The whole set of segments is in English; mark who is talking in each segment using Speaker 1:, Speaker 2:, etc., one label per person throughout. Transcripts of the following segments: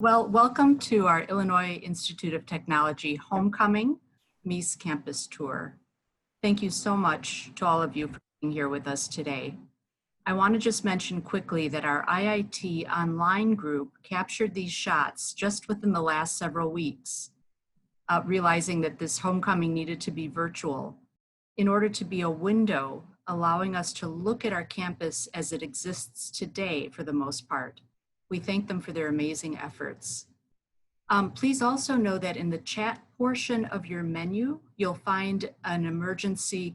Speaker 1: Well, welcome to our Illinois Institute of Technology Homecoming Mies Campus Tour. Thank you so much to all of you for being here with us today. I want to just mention quickly that our IIT online group captured these shots just within the last several weeks, realizing that this homecoming needed to be virtual in order to be a window allowing us to look at our campus as it exists today for the most part. We thank them for their amazing efforts. Please also know that in the chat portion of your menu, you'll find an emergency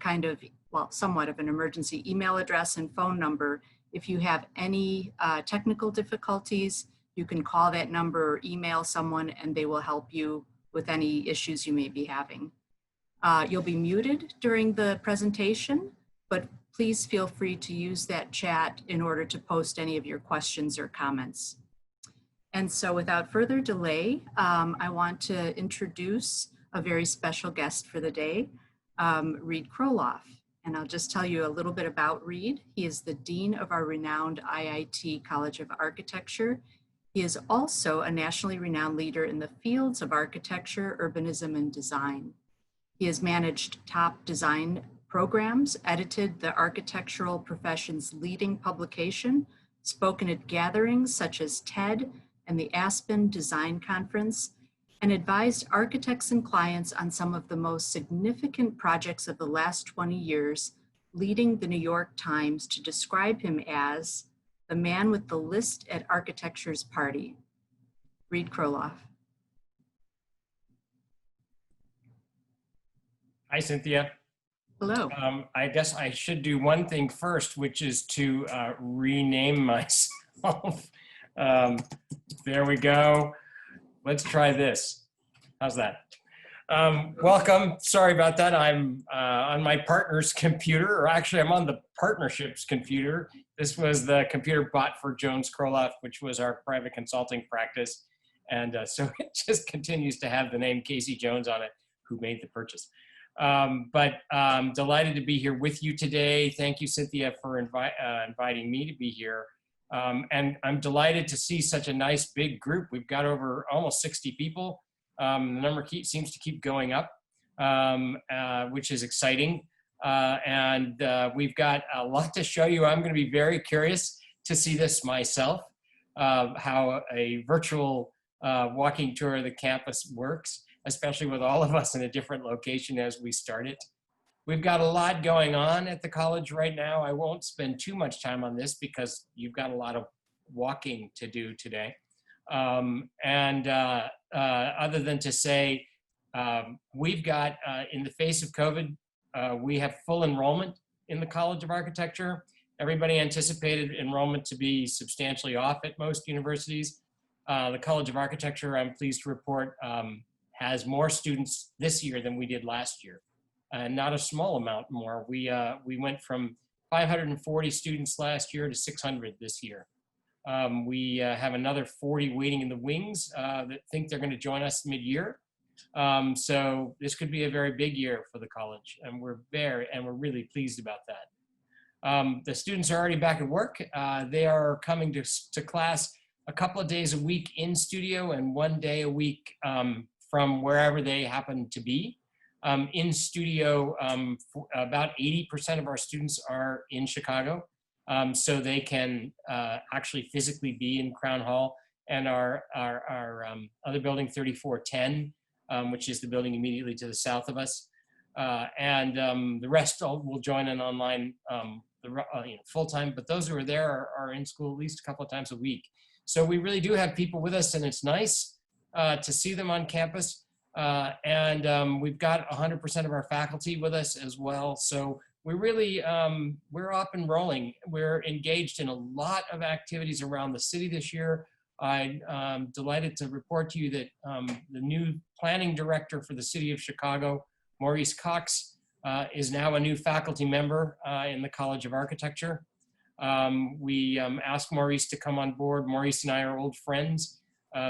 Speaker 1: somewhat of an emergency email address and phone number. If you have any technical difficulties, you can call that number or email someone and they will help you with any issues you may be having. You'll be muted during the presentation, but please feel free to use that chat in order to post any of your questions or comments. And so without further delay, I want to introduce a very special guest for the day, Reed Kroloff. And I'll just tell you a little bit about Reed. He is the Dean of our renowned IIT College of Architecture. He is also a nationally renowned leader in the fields of architecture, urbanism, and design. He has managed top design programs, edited the architectural profession's leading publication, spoken at gatherings such as TED and the Aspen Design Conference, and advised architects and clients on some of the most significant projects of the last 20 years, leading the New York Times to describe him as the man with the list at architecture's party. Reed Kroloff.
Speaker 2: Hi, Cynthia.
Speaker 1: Hello.
Speaker 2: I guess I should do one thing first, which is to rename myself. There we go. Let's try this. How's that? Welcome. Sorry about that. I'm on my partner's computer, or actually I'm on the partnership's computer. This was the computer bought for Jones Kroloff, which was our private consulting practice. And so it just continues to have the name Casey Jones on it, who made the purchase. But I'm delighted to be here with you today. Thank you, Cynthia, for inviting me to be here. And I'm delighted to see such a nice big group. We've got over almost 60 people. The number seems to keep going up, which is exciting. And we've got a lot to show you. I'm going to be very curious to see this myself, how a virtual walking tour of the campus works, especially with all of us in a different location as we start it. We've got a lot going on at the college right now. I won't spend too much time on this because you've got a lot of walking to do today. Other than to say, we've got, in the face of COVID, we have full enrollment in the College of Architecture. Everybody anticipated enrollment to be substantially off at most universities. The College of Architecture, I'm pleased to report, has more students this year than we did last year. Not a small amount more. We went from 540 students last year to 600 this year. We have another 40 waiting in the wings that think they're going to join us mid-year. So this could be a very big year for the college, and we're really pleased about that. The students are already back at work. They are coming to class a couple of days a week in studio and 1 day a week from wherever they happen to be. In studio, about 80% of our students are in Chicago, so they can actually physically be in Crown Hall, and our other building, 3410, which is the building immediately to the south of us. The rest will join in online full-time, but those who are there are in school at least a couple of times a week. So we really do have people with us, and it's nice to see them on campus. We've got 100% of our faculty with us as well. So we really, we're up and rolling. We're engaged in a lot of activities around the city this year. I'm delighted to report to you that the new planning director for the city of Chicago, Maurice Cox, is now a new faculty member in the College of Architecture. We asked Maurice to come on board. Maurice and I are old friends.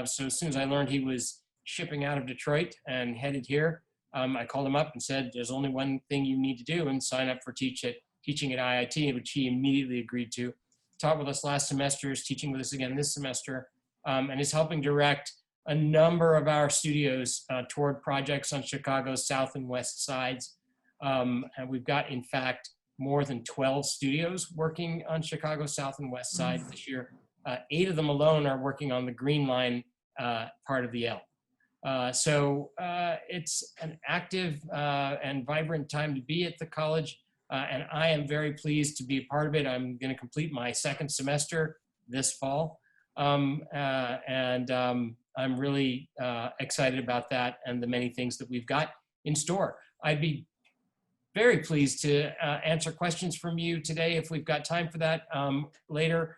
Speaker 2: So as soon as I learned he was shipping out of Detroit and headed here, I called him up and said, there's only one thing you need to do and sign up for teaching at IIT, which he immediately agreed to. Taught with us last semester, is teaching with us again this semester, and is helping direct a number of our studios toward projects on Chicago's south and west sides. And we've got, in fact, more than 12 studios working on Chicago's south and west side this year. 8 of them alone are working on the Green Line part of the L. So it's an active and vibrant time to be at the college, and I am very pleased to be a part of it. I'm going to complete my 2nd semester this fall, and I'm really excited about that and the many things that we've got in store. I'd be very pleased to answer questions from you today if we've got time for that later,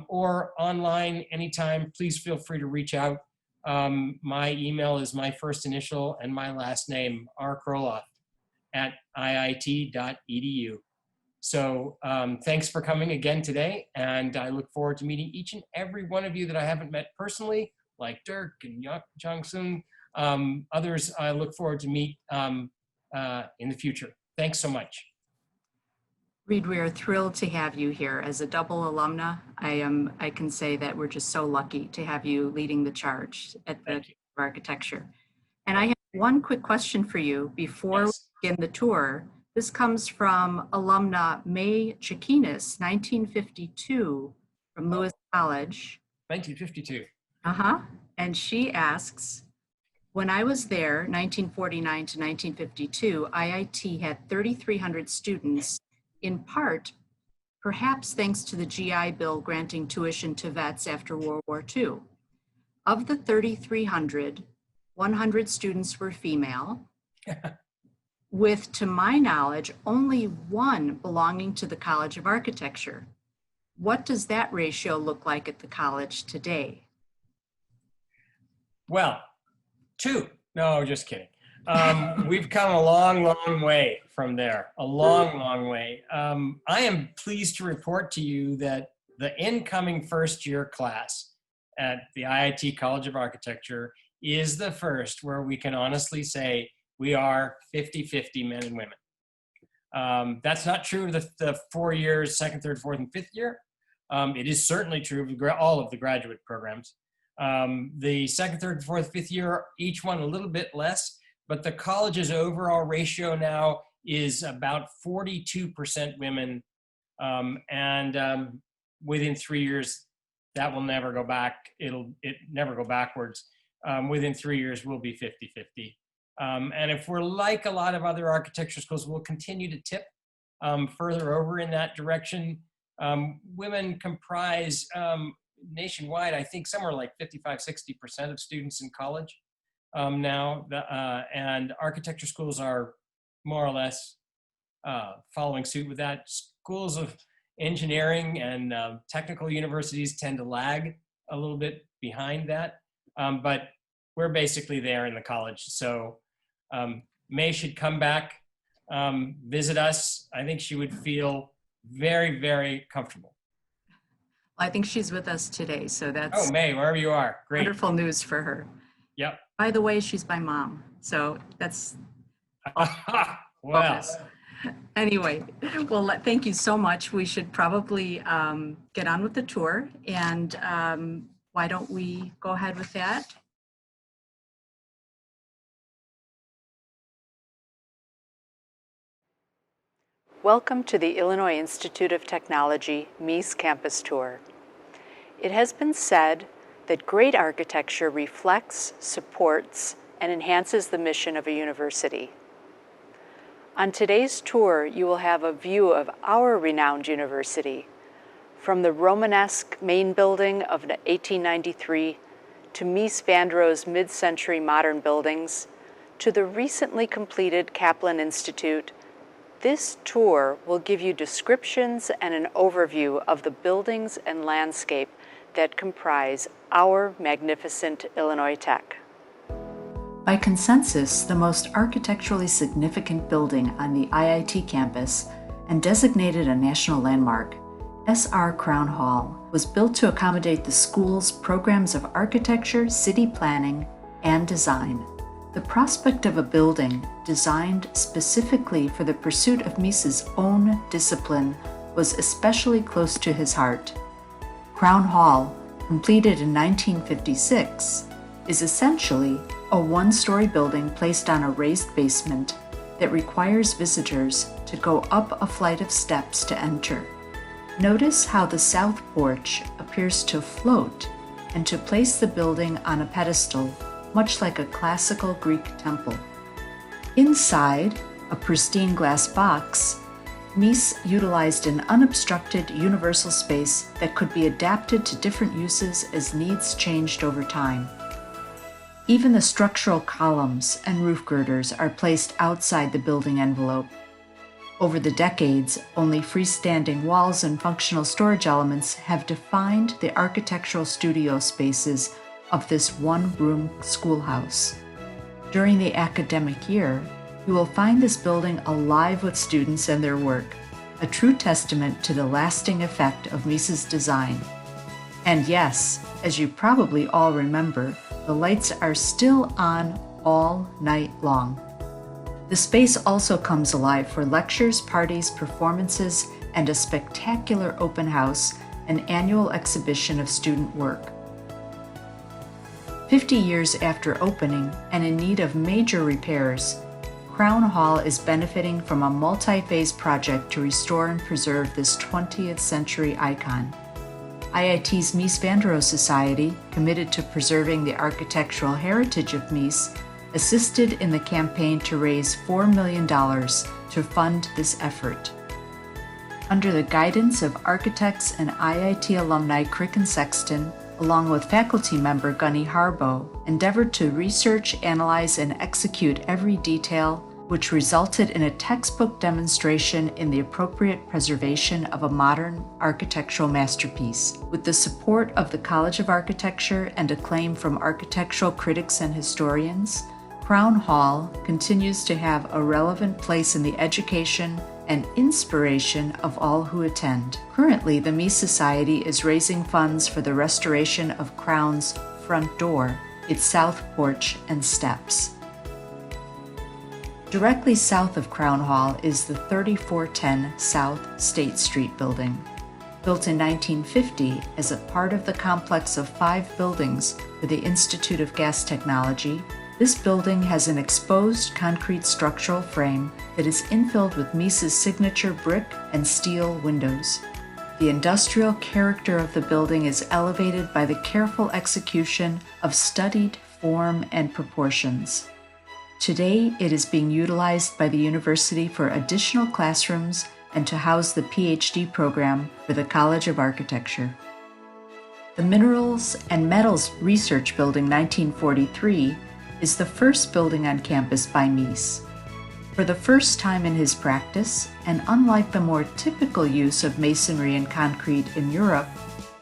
Speaker 2: or online anytime. Please feel free to reach out. My email is my first initial and my last name, Kroloff @iit.edu. So thanks for coming again today, and I look forward to meeting each and every one of you that I haven't met personally, like Dirk and Jong-Soung. Others I look forward to meet in the future. Thanks so much.
Speaker 1: Reed, we are thrilled to have you here. As a double alumna, I can say that we're just so lucky to have you leading the charge at the Architecture. And I have one quick question for you before we begin the tour. This comes from alumna May Chikinis, 1952, from Lewis College.
Speaker 2: 1952.
Speaker 1: And she asks, when I was there, 1949 to 1952, IIT had 3,300 students, in part, perhaps thanks to the GI Bill granting tuition to vets after World War II. Of the 3,300, 100 students were female, with, to my knowledge, only 1 belonging to the College of Architecture. What does that ratio look like at the college today?
Speaker 2: Well, 2. No, just kidding. We've come a long, long way from there. A long, long way. I am pleased to report to you that the incoming first-year class at the IIT College of Architecture is the first where we can honestly say we are 50-50 men and women. That's not true of the 4 years, 2nd, 3rd, 4th, and 5th year. It is certainly true of all of the graduate programs. The 2nd, 3rd, 4th, 5th year, each one a little bit less, but the college's overall ratio now is about 42% women, and within 3 years, that will never go back. It never go backwards. Within 3 years, we'll be 50-50. And if we're like a lot of other architecture schools, we'll continue to tip further over in that direction. Women comprise nationwide, I think somewhere like 55-60% of students in college now, and architecture schools are more or less following suit with that. Schools of engineering and technical universities tend to lag a little bit behind that, but we're basically there in the college. So May should come back, visit us. I think she would feel very, very comfortable.
Speaker 1: I think she's with us today, so that's
Speaker 2: oh, May, wherever you are. Great.
Speaker 1: Wonderful news for her.
Speaker 2: Yep.
Speaker 1: By the way, she's my mom, so that's
Speaker 2: well.
Speaker 1: Anyway, well, thank you so much. We should probably get on with the tour, and why don't we go ahead with that? Welcome to the Illinois Institute of Technology Mies Campus Tour. It has been said that great architecture reflects, supports, and enhances the mission of a university. On today's tour, you will have a view of our renowned university, from the Romanesque main building of 1893 to Mies van der Rohe's mid-century modern buildings to the recently completed Kaplan Institute. This tour will give you descriptions and an overview of the buildings and landscape that comprise our magnificent Illinois Tech. By consensus, the most architecturally significant building on the IIT campus and designated a national landmark, SR Crown Hall was built to accommodate the school's programs of architecture, city planning, and design. The prospect of a building designed specifically for the pursuit of Mies's own discipline was especially close to his heart. Crown Hall, completed in 1956, is essentially a one-story building placed on a raised basement that requires visitors to go up a flight of steps to enter. Notice how the south porch appears to float and to place the building on a pedestal, much like a classical Greek temple. Inside, a pristine glass box, Mies utilized an unobstructed universal space that could be adapted to different uses as needs changed over time. Even the structural columns and roof girders are placed outside the building envelope. Over the decades, only freestanding walls and functional storage elements have defined the architectural studio spaces of this one-room schoolhouse. During the academic year, you will find this building alive with students and their work, a true testament to the lasting effect of Mies's design. And yes, as you probably all remember, the lights are still on all night long. The space also comes alive for lectures, parties, performances, and a spectacular open house, an annual exhibition of student work. 50 years after opening and in need of major repairs, Crown Hall is benefiting from a multi-phase project to restore and preserve this 20th century icon. IIT's Mies van der Rohe Society, committed to preserving the architectural heritage of Mies, assisted in the campaign to raise $4 million to fund this effort. Under the guidance of architects and IIT alumni Crick and Sexton, along with faculty member Gunny Harbo, endeavored to research, analyze, and execute every detail, which resulted in a textbook demonstration in the appropriate preservation of a modern architectural masterpiece. With the support of the College of Architecture and acclaim from architectural critics and historians, Crown Hall continues to have a relevant place in the education and inspiration of all who attend. Currently, the Mies Society is raising funds for the restoration of Crown's front door, its south porch, and steps. Directly south of Crown Hall is the 3410 South State Street building. Built in 1950 as a part of the complex of 5 buildings for the Institute of Gas Technology, this building has an exposed concrete structural frame that is infilled with Mies's signature brick and steel windows. The industrial character of the building is elevated by the careful execution of studied form and proportions. Today, it is being utilized by the university for additional classrooms and to house the Ph.D. program for the College of Architecture. The Minerals and Metals Research Building 1943 is the first building on campus by Mies. For the first time in his practice, and unlike the more typical use of masonry and concrete in Europe,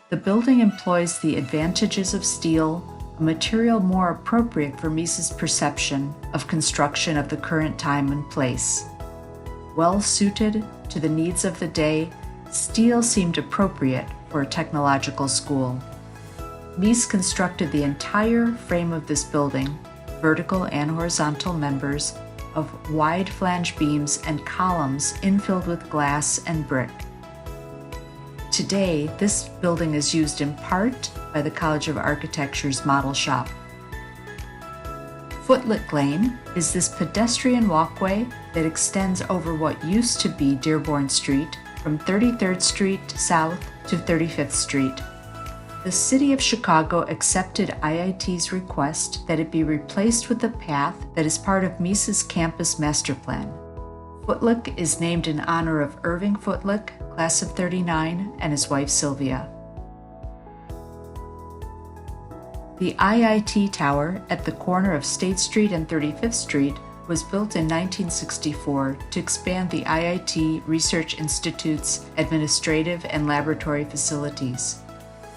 Speaker 1: the building employs the advantages of steel, a material more appropriate for Mies's perception of construction of the current time and place. Well suited to the needs of the day, steel seemed appropriate for a technological school. Mies constructed the entire frame of this building, vertical and horizontal members, of wide flange beams and columns infilled with glass and brick. Today, this building is used in part by the College of Architecture's model shop. Footlick Lane is this pedestrian walkway that extends over what used to be Dearborn Street from 33rd Street south to 35th Street. The City of Chicago accepted IIT's request that it be replaced with a path that is part of Mies's campus master plan. Footlick is named in honor of Irving Footlick, class of '39, and his wife Sylvia. The IIT Tower at the corner of State Street and 35th Street was built in 1964 to expand the IIT Research Institute's administrative and laboratory facilities.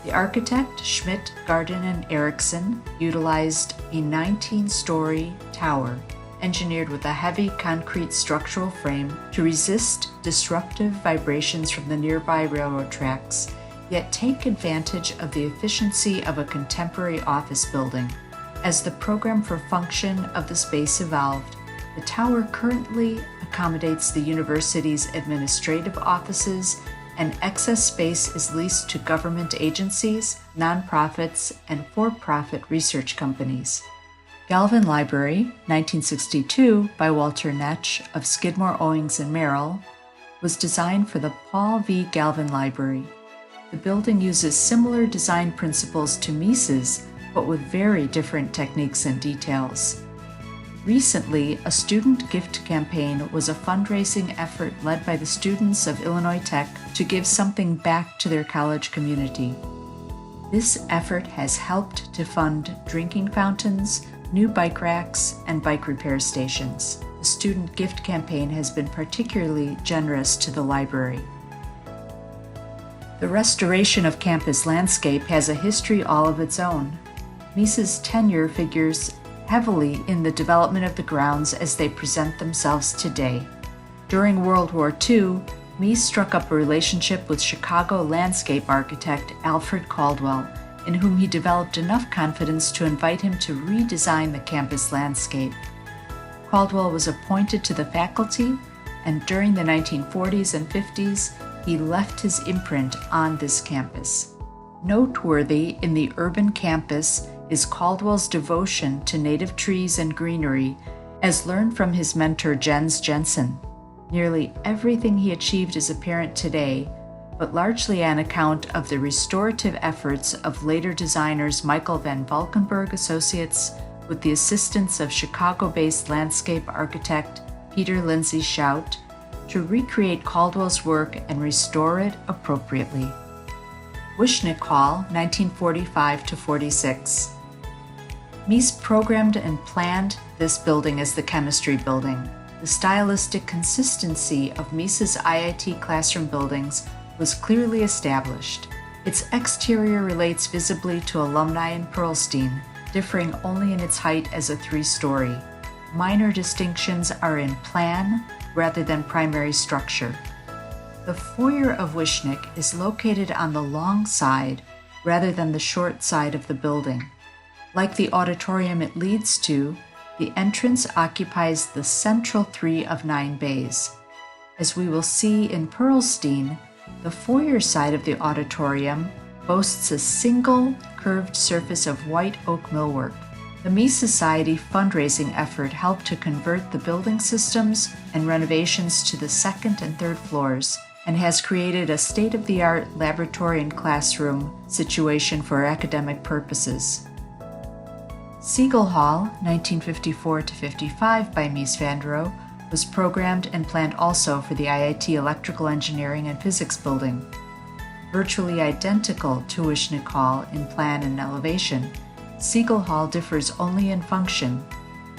Speaker 1: The architect, Schmidt, Garden, and Erickson utilized a 19-story tower engineered with a heavy concrete structural frame to resist disruptive vibrations from the nearby railroad tracks, yet take advantage of the efficiency of a contemporary office building. As the program for function of the space evolved, the tower currently accommodates the university's administrative offices and excess space is leased to government agencies, nonprofits, and for-profit research companies. Galvin Library, 1962, by Walter Netsch of Skidmore, Owings and Merrill, was designed for the Paul V. Galvin Library. The building uses similar design principles to Mies's, but with very different techniques and details. Recently, a student gift campaign was a fundraising effort led by the students of Illinois Tech to give something back to their college community. This effort has helped to fund drinking fountains, new bike racks, and bike repair stations. The student gift campaign has been particularly generous to the library. The restoration of campus landscape has a history all of its own. Mies's tenure figures heavily in the development of the grounds as they present themselves today. During World War II, Mies struck up a relationship with Chicago landscape architect Alfred Caldwell, in whom he developed enough confidence to invite him to redesign the campus landscape. Caldwell was appointed to the faculty, and during the 1940s and 50s, he left his imprint on this campus. Noteworthy in the urban campus is Caldwell's devotion to native trees and greenery, as learned from his mentor Jens Jensen. Nearly everything he achieved is apparent today, but largely on account of the restorative efforts of later designers Michael van Valkenburg Associates with the assistance of Chicago-based landscape architect Peter Lindsay Schout to recreate Caldwell's work and restore it appropriately. Wishnick Hall, 1945-46. Mies programmed and planned this building as the chemistry building. The stylistic consistency of Mies's IIT classroom buildings was clearly established. Its exterior relates visibly to Alumni in Perlstein, differing only in its height as a 3-story. Minor distinctions are in plan rather than primary structure. The foyer of Wishnick is located on the long side rather than the short side of the building. Like the auditorium it leads to, the entrance occupies the central 3 of 9 bays. As we will see in Perlstein, the foyer side of the auditorium boasts a single curved surface of white oak millwork. The Mies Society fundraising effort helped to convert the building systems and renovations to the 2nd and 3rd floors and has created a state-of-the-art laboratory and classroom situation for academic purposes. Siegel Hall, 1954-55 by Mies van der Rohe, was programmed and planned also for the IIT Electrical Engineering and Physics building. Virtually identical to Wishnick Hall in plan and elevation, Siegel Hall differs only in function.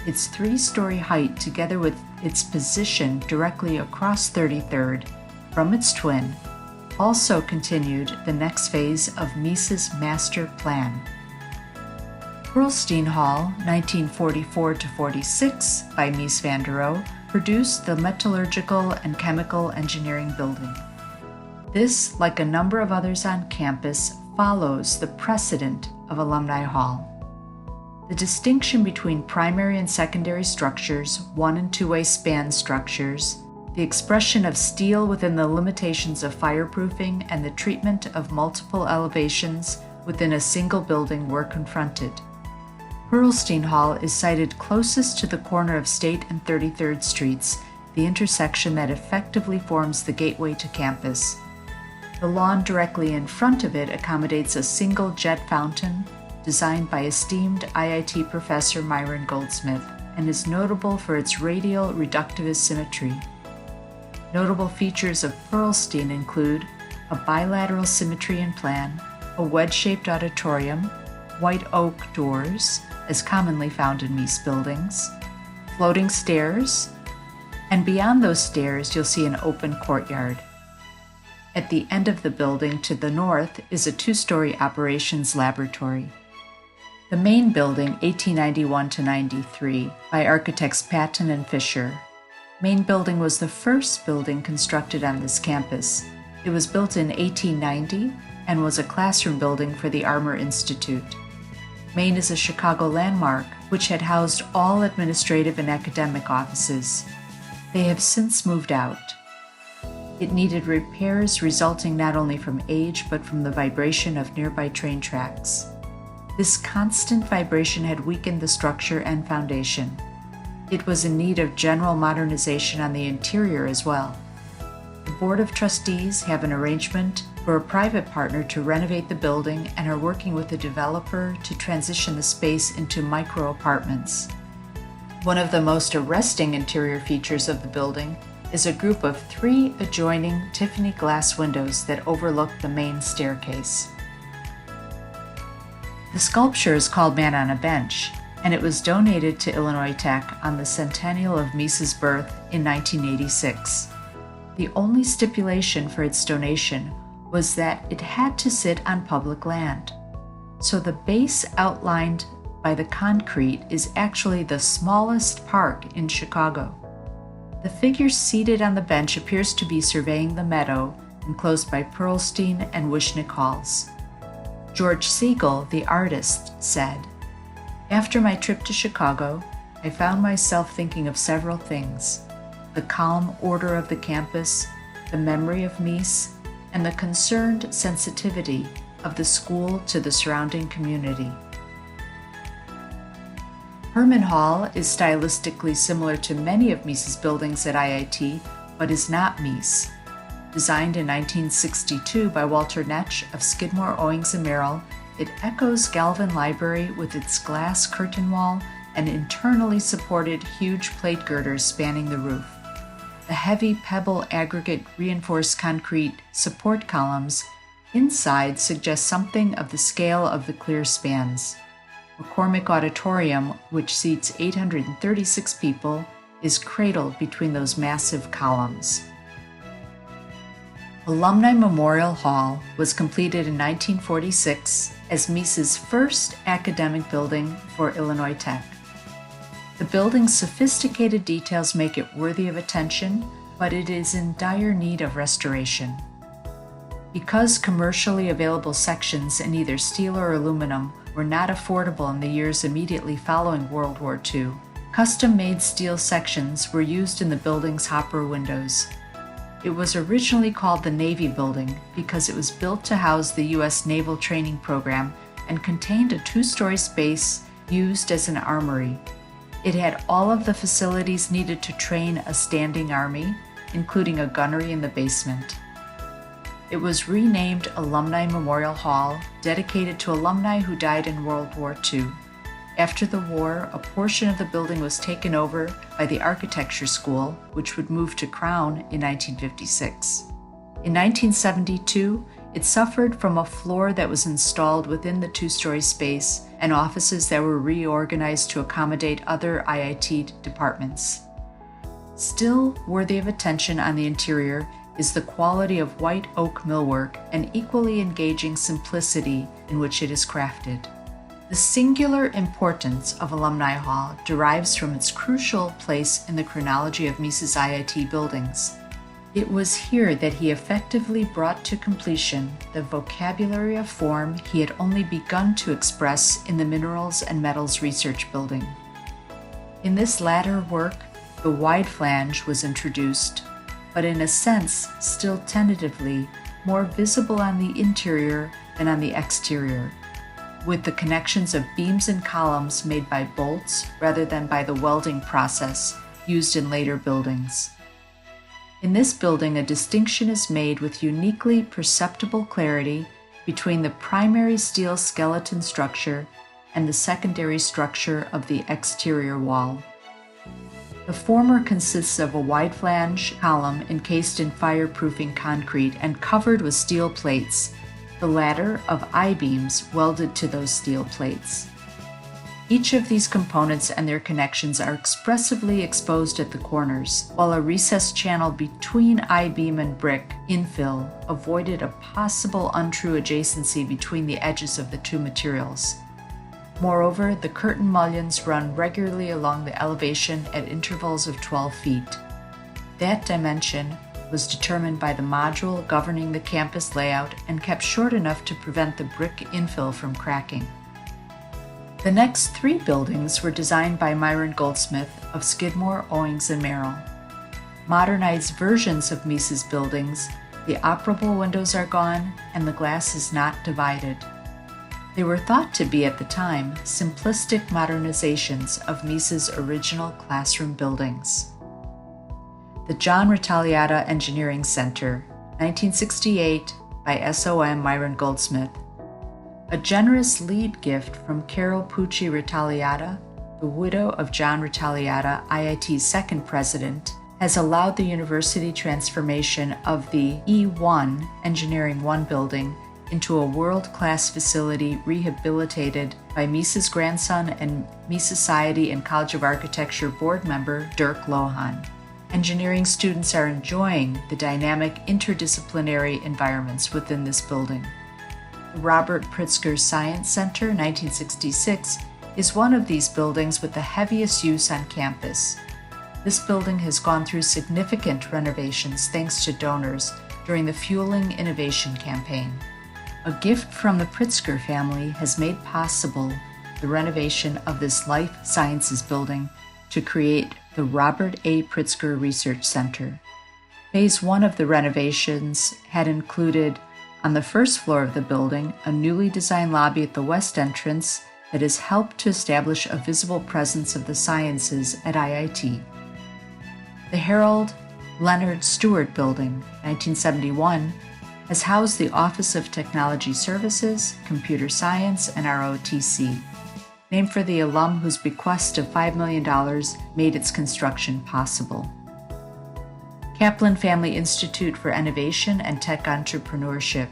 Speaker 1: Its 3-story height, together with its position directly across 33rd from its twin, also continued the next phase of Mies's master plan. Perlstein Hall, 1944-46 by Mies van der Rohe, produced the Metallurgical and Chemical Engineering building. This, like a number of others on campus, follows the precedent of Alumni Hall. The distinction between primary and secondary structures, 1- and 2-way span structures, the expression of steel within the limitations of fireproofing, and the treatment of multiple elevations within a single building were confronted. Perlstein Hall is sited closest to the corner of State and 33rd Streets, the intersection that effectively forms the gateway to campus. The lawn directly in front of it accommodates a single jet fountain designed by esteemed IIT professor Myron Goldsmith and is notable for its radial reductivist symmetry. Notable features of Perlstein include a bilateral symmetry in plan, a wedge-shaped auditorium, white oak doors, as commonly found in Mies buildings, floating stairs, and beyond those stairs you'll see an open courtyard. At the end of the building to the north is a 2-story operations laboratory. The main building, 1891-93, by architects Patton and Fisher. Main building was the first building constructed on this campus. It was built in 1890 and was a classroom building for the Armour Institute. Main is a Chicago landmark, which had housed all administrative and academic offices. They have since moved out. It needed repairs resulting not only from age but from the vibration of nearby train tracks. This constant vibration had weakened the structure and foundation. It was in need of general modernization on the interior as well. The Board of Trustees have an arrangement for a private partner to renovate the building and are working with a developer to transition the space into micro-apartments. One of the most arresting interior features of the building is a group of 3 adjoining Tiffany glass windows that overlook the main staircase. The sculpture is called Man on a Bench, and it was donated to Illinois Tech on the centennial of Mies's birth in 1986. The only stipulation for its donation was that it had to sit on public land. So the base outlined by the concrete is actually the smallest park in Chicago. The figure seated on the bench appears to be surveying the meadow enclosed by Perlstein and Wishnick Halls. George Siegel, the artist, said, "After my trip to Chicago, I found myself thinking of several things: the calm order of the campus, the memory of Mies, and the concerned sensitivity of the school to the surrounding community." Hermann Hall is stylistically similar to many of Mies's buildings at IIT, but is not Mies. Designed in 1962 by Walter Netsch of Skidmore, Owings & Merrill, it echoes Galvin Library with its glass curtain wall and internally supported huge plate girders spanning the roof. The heavy pebble aggregate reinforced concrete support columns inside suggest something of the scale of the clear spans. McCormick Auditorium, which seats 836 people, is cradled between those massive columns. Alumni Memorial Hall was completed in 1946 as Mies's first academic building for Illinois Tech. The building's sophisticated details make it worthy of attention, but it is in dire need of restoration. Because commercially available sections in either steel or aluminum were not affordable in the years immediately following World War II, custom-made steel sections were used in the building's hopper windows. It was originally called the Navy Building because it was built to house the U.S. Naval Training Program and contained a 2-story space used as an armory. It had all of the facilities needed to train a standing army, including a gunnery in the basement. It was renamed Alumni Memorial Hall, dedicated to alumni who died in World War II. After the war, a portion of the building was taken over by the Architecture School, which would move to Crown in 1956. In 1972, it suffered from a floor that was installed within the 2-story space and offices that were reorganized to accommodate other IIT departments. Still worthy of attention on the interior is the quality of white oak millwork and equally engaging simplicity in which it is crafted. The singular importance of Alumni Hall derives from its crucial place in the chronology of Mies's IIT buildings. It was here that he effectively brought to completion the vocabulary of form he had only begun to express in the Minerals and Metals Research Building. In this latter work, the wide flange was introduced, but in a sense, still tentatively, more visible on the interior than on the exterior, with the connections of beams and columns made by bolts rather than by the welding process used in later buildings. In this building, a distinction is made with uniquely perceptible clarity between the primary steel skeleton structure and the secondary structure of the exterior wall. The former consists of a wide flange column encased in fireproofing concrete and covered with steel plates, the latter of I-beams welded to those steel plates. Each of these components and their connections are expressively exposed at the corners, while a recessed channel between I-beam and brick infill avoided a possible untrue adjacency between the edges of the two materials. Moreover, the curtain mullions run regularly along the elevation at intervals of 12 feet. That dimension was determined by the module governing the campus layout and kept short enough to prevent the brick infill from cracking. The next 3 buildings were designed by Myron Goldsmith of Skidmore, Owings & Merrill. modernized versions of Mies's buildings, the operable windows are gone and the glass is not divided. They were thought to be, at the time, simplistic modernizations of Mies's original classroom buildings. The John Retalliata Engineering Center, 1968, by S.O.M. Myron Goldsmith. A generous lead gift from Carol Pucci Retalliata, the widow of John Retalliata, IIT's second president, has allowed the university transformation of the E1 Engineering 1 building into a world-class facility rehabilitated by Mies's grandson and Mies Society and College of Architecture board member Dirk Lohan. Engineering students are enjoying the dynamic interdisciplinary environments within this building. The Robert Pritzker Science Center, 1966, is one of these buildings with the heaviest use on campus. This building has gone through significant renovations thanks to donors during the Fueling Innovation campaign. A gift from the Pritzker family has made possible the renovation of this life sciences building to create the Robert A. Pritzker Research Center. Phase 1 of the renovations had included, on the first floor of the building, a newly designed lobby at the west entrance that has helped to establish a visible presence of the sciences at IIT. The Harold Leonard Stuart Building, 1971, has housed the Office of Technology Services, Computer Science, and ROTC, named for the alum whose bequest of $5 million made its construction possible. Kaplan Family Institute for Innovation and Tech Entrepreneurship.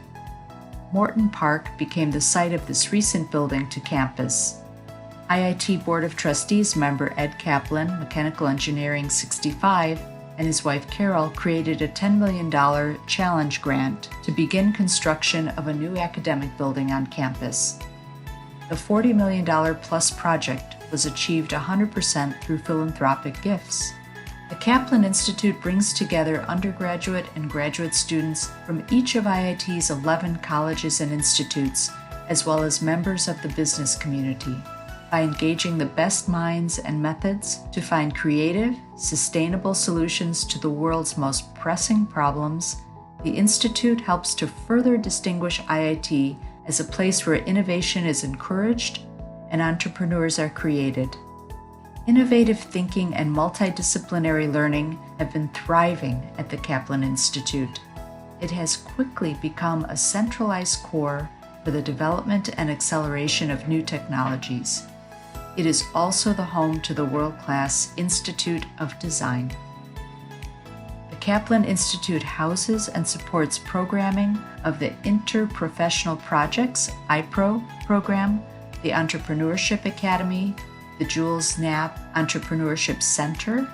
Speaker 1: Morton Park became the site of this recent building to campus. IIT Board of Trustees member Ed Kaplan, Mechanical Engineering 65, and his wife Carol created a $10 million challenge grant to begin construction of a new academic building on campus. The $40 million plus project was achieved 100% through philanthropic gifts. The Kaplan Institute brings together undergraduate and graduate students from each of IIT's 11 colleges and institutes, as well as members of the business community, by engaging the best minds and methods to find creative, sustainable solutions to the world's most pressing problems. The Institute helps to further distinguish IIT as a place where innovation is encouraged and entrepreneurs are created. Innovative thinking and multidisciplinary learning have been thriving at the Kaplan Institute. It has quickly become a centralized core for the development and acceleration of new technologies. It is also the home to the world-class Institute of Design. The Kaplan Institute houses and supports programming of the Interprofessional Projects (IPRO) program, the Entrepreneurship Academy, the Jules Knapp Entrepreneurship Center,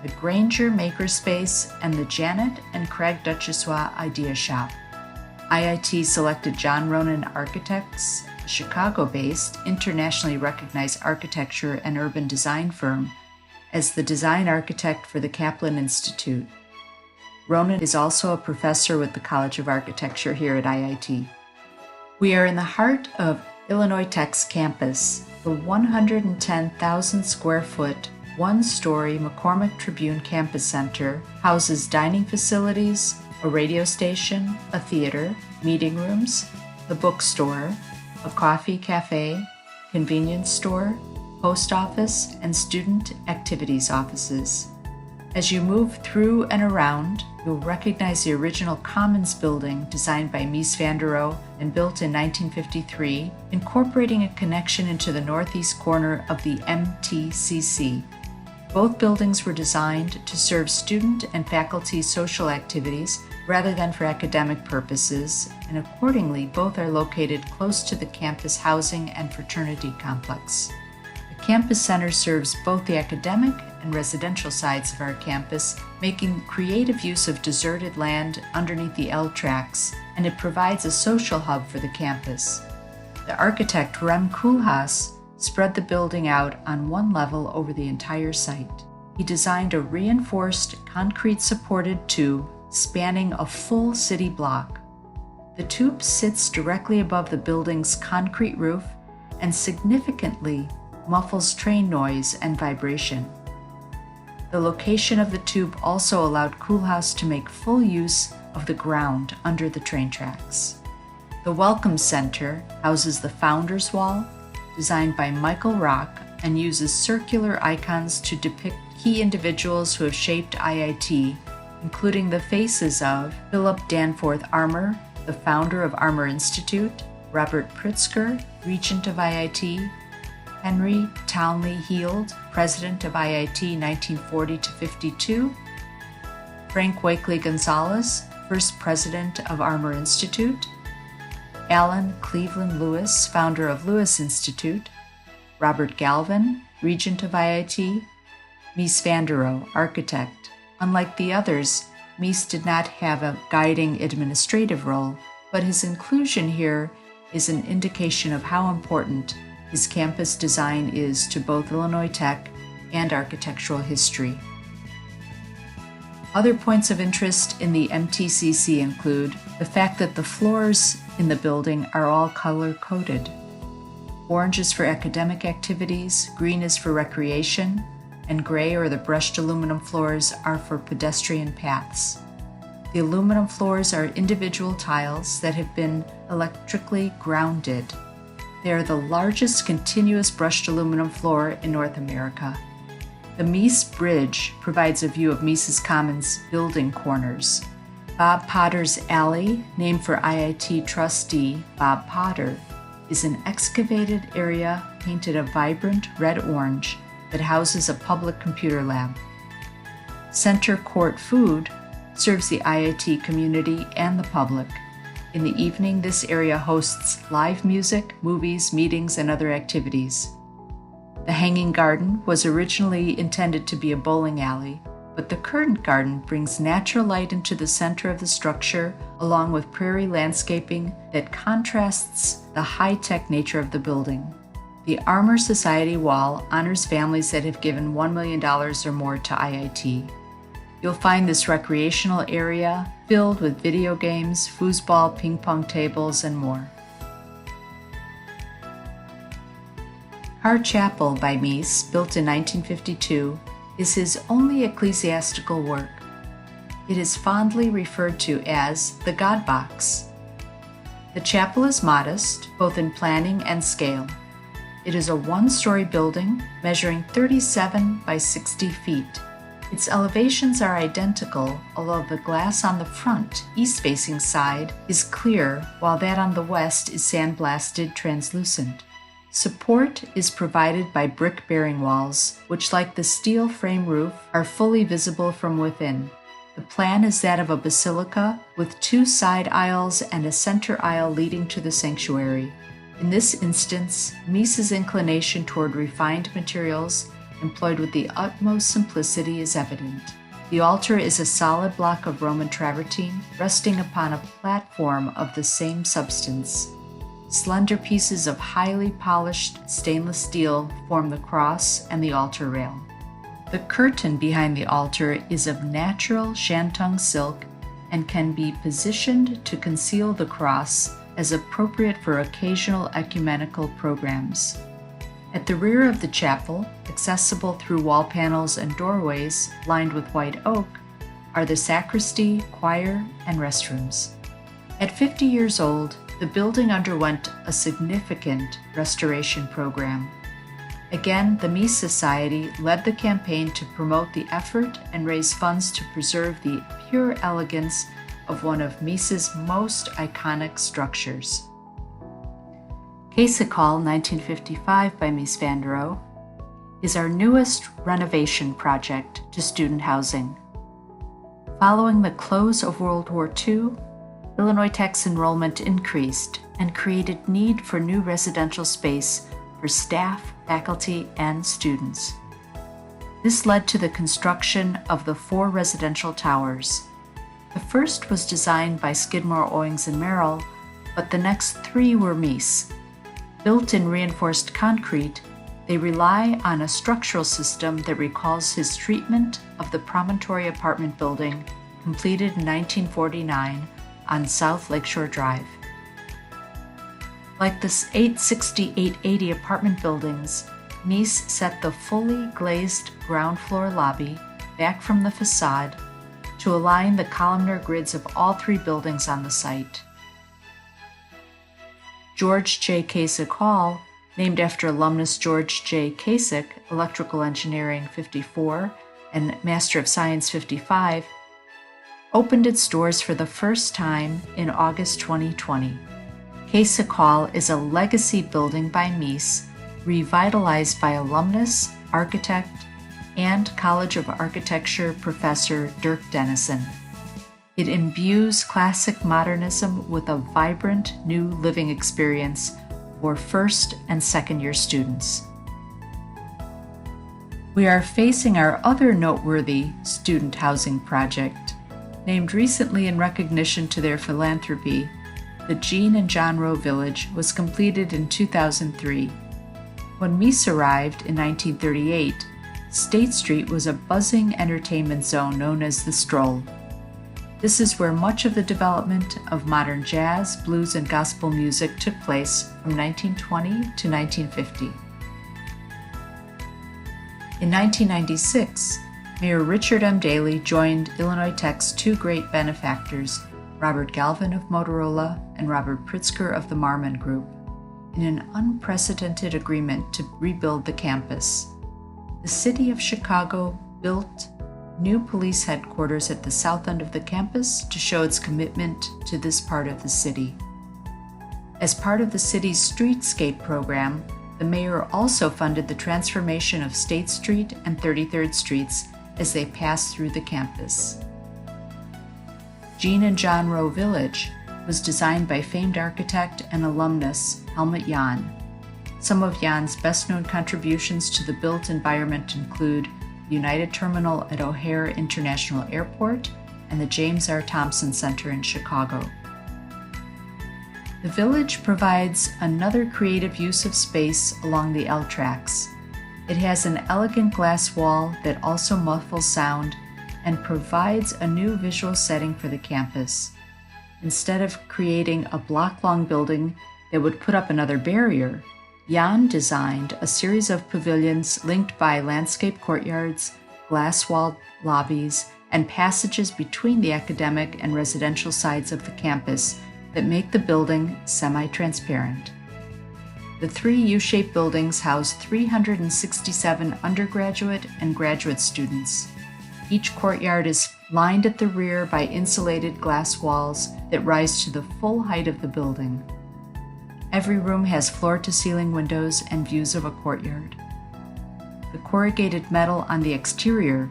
Speaker 1: the Granger Makerspace, and the Janet and Craig Duchessois Idea Shop. IIT selected John Ronan Architects, a Chicago-based, internationally recognized architecture and urban design firm, as the design architect for the Kaplan Institute. Ronan is also a professor with the College of Architecture here at IIT. We are in the heart of Illinois Tech's campus. The 110,000 square foot, one-story McCormick Tribune Campus Center houses dining facilities, a radio station, a theater, meeting rooms, the bookstore, a coffee cafe, convenience store, post office, and student activities offices. As you move through and around, you'll recognize the original Commons building designed by Mies van der Rohe and built in 1953, incorporating a connection into the northeast corner of the MTCC. Both buildings were designed to serve student and faculty social activities rather than for academic purposes, and accordingly, both are located close to the campus housing and fraternity complex. The Campus Center serves both the academic and residential sides of our campus, making creative use of deserted land underneath the L tracks, and it provides a social hub for the campus. The architect Rem Koolhaas spread the building out on one level over the entire site. He designed a reinforced concrete-supported tube spanning a full city block. The tube sits directly above the building's concrete roof and significantly muffles train noise and vibration. The location of the tube also allowed Koolhaas to make full use of the ground under the train tracks. The Welcome Center houses the Founders Wall, designed by Michael Rock, and uses circular icons to depict key individuals who have shaped IIT, including the faces of Philip Danforth Armour, the founder of Armour Institute, Robert Pritzker, regent of IIT, Henry Townley Heald, president of IIT 1940 to 52, Frank Wakely Gonzalez, first president of Armour Institute, Alan Cleveland Lewis, founder of Lewis Institute, Robert Galvin, regent of IIT, Mies van der Rohe, architect. Unlike the others, Mies did not have a guiding administrative role, but his inclusion here is an indication of how important his campus design is to both Illinois Tech and architectural history. Other points of interest in the MTCC include the fact that the floors in the building are all color-coded. Orange is for academic activities, green is for recreation, and gray or the brushed aluminum floors are for pedestrian paths. The aluminum floors are individual tiles that have been electrically grounded. They are the largest continuous brushed aluminum floor in North America. The Mies Bridge provides a view of Mises Commons building corners. Bob Potter's Alley, named for IIT trustee Bob Potter, is an excavated area painted a vibrant red-orange that houses a public computer lab. Center Court Food serves the IIT community and the public. In the evening, this area hosts live music, movies, meetings, and other activities. The Hanging Garden was originally intended to be a bowling alley, but the current garden brings natural light into the center of the structure, along with prairie landscaping that contrasts the high-tech nature of the building. The Armour Society wall honors families that have given $1 million or more to IIT. You'll find this recreational area filled with video games, foosball, ping pong tables, and more. Carr Chapel by Mies, built in 1952, is his only ecclesiastical work. It is fondly referred to as the God Box. The chapel is modest, both in planning and scale. It is a one-story building measuring 37 by 60 feet. Its elevations are identical, although the glass on the front, east-facing side, is clear, while that on the west is sandblasted translucent. Support is provided by brick-bearing walls, which, like the steel frame roof, are fully visible from within. The plan is that of a basilica with 2 side aisles and a center aisle leading to the sanctuary. In this instance, Mies's inclination toward refined materials employed with the utmost simplicity is evident. The altar is a solid block of Roman travertine resting upon a platform of the same substance. Slender pieces of highly polished stainless steel form the cross and the altar rail. The curtain behind the altar is of natural shantung silk and can be positioned to conceal the cross as appropriate for occasional ecumenical programs. At the rear of the chapel, accessible through wall panels and doorways lined with white oak, are the sacristy, choir, and restrooms. At 50 years old, the building underwent a significant restoration program. Again, the Mies Society led the campaign to promote the effort and raise funds to preserve the pure elegance of one of Mies's most iconic structures. Kasich Hall, 1955 by Mies van der Rohe, is our newest renovation project to student housing. Following the close of World War II, Illinois Tech's enrollment increased and created need for new residential space for staff, faculty, and students. This led to the construction of the 4 residential towers. The first was designed by Skidmore, Owings & Merrill, but the next 3 were Mies. Built in reinforced concrete, they rely on a structural system that recalls his treatment of the Promontory apartment building completed in 1949 on South Lakeshore Drive. Like the 860-880 apartment buildings, Mies set the fully glazed ground floor lobby back from the facade to align the columnar grids of all three buildings on the site. George J. Kasich Hall, named after alumnus George J. Kasich, Electrical Engineering 54 and Master of Science 55, opened its doors for the first time in August 2020. Kasich Hall is a legacy building by Mies, revitalized by alumnus, architect, and College of Architecture professor Dirk Lohan. It imbues classic modernism with a vibrant new living experience for first and second year students. We are facing our other noteworthy student housing project, named recently in recognition to their philanthropy. The Jeanne and John Rowe Village was completed in 2003. When Mies arrived in 1938, State Street was a buzzing entertainment zone known as the Stroll. This is where much of the development of modern jazz, blues, and gospel music took place from 1920 to 1950. In 1996, Mayor Richard M. Daley joined Illinois Tech's two great benefactors, Robert Galvin of Motorola and Robert Pritzker of the Marmon Group, in an unprecedented agreement to rebuild the campus. The city of Chicago built new police headquarters at the south end of the campus to show its commitment to this part of the city. As part of the city's streetscape program, the mayor also funded the transformation of State Street and 33rd Streets as they passed through the campus. Jeanne and John Rowe Village was designed by famed architect and alumnus Helmut Jahn. Some of Jahn's best-known contributions to the built environment include the United Terminal at O'Hare International Airport and the James R. Thompson Center in Chicago. The village provides another creative use of space along the L tracks. It has an elegant glass wall that also muffles sound and provides a new visual setting for the campus. Instead of creating a block-long building that would put up another barrier, Jahn designed a series of pavilions linked by landscape courtyards, glass-walled lobbies, and passages between the academic and residential sides of the campus that make the building semi-transparent. The three U-shaped buildings house 367 undergraduate and graduate students. Each courtyard is lined at the rear by insulated glass walls that rise to the full height of the building. Every room has floor-to-ceiling windows and views of a courtyard. The corrugated metal on the exterior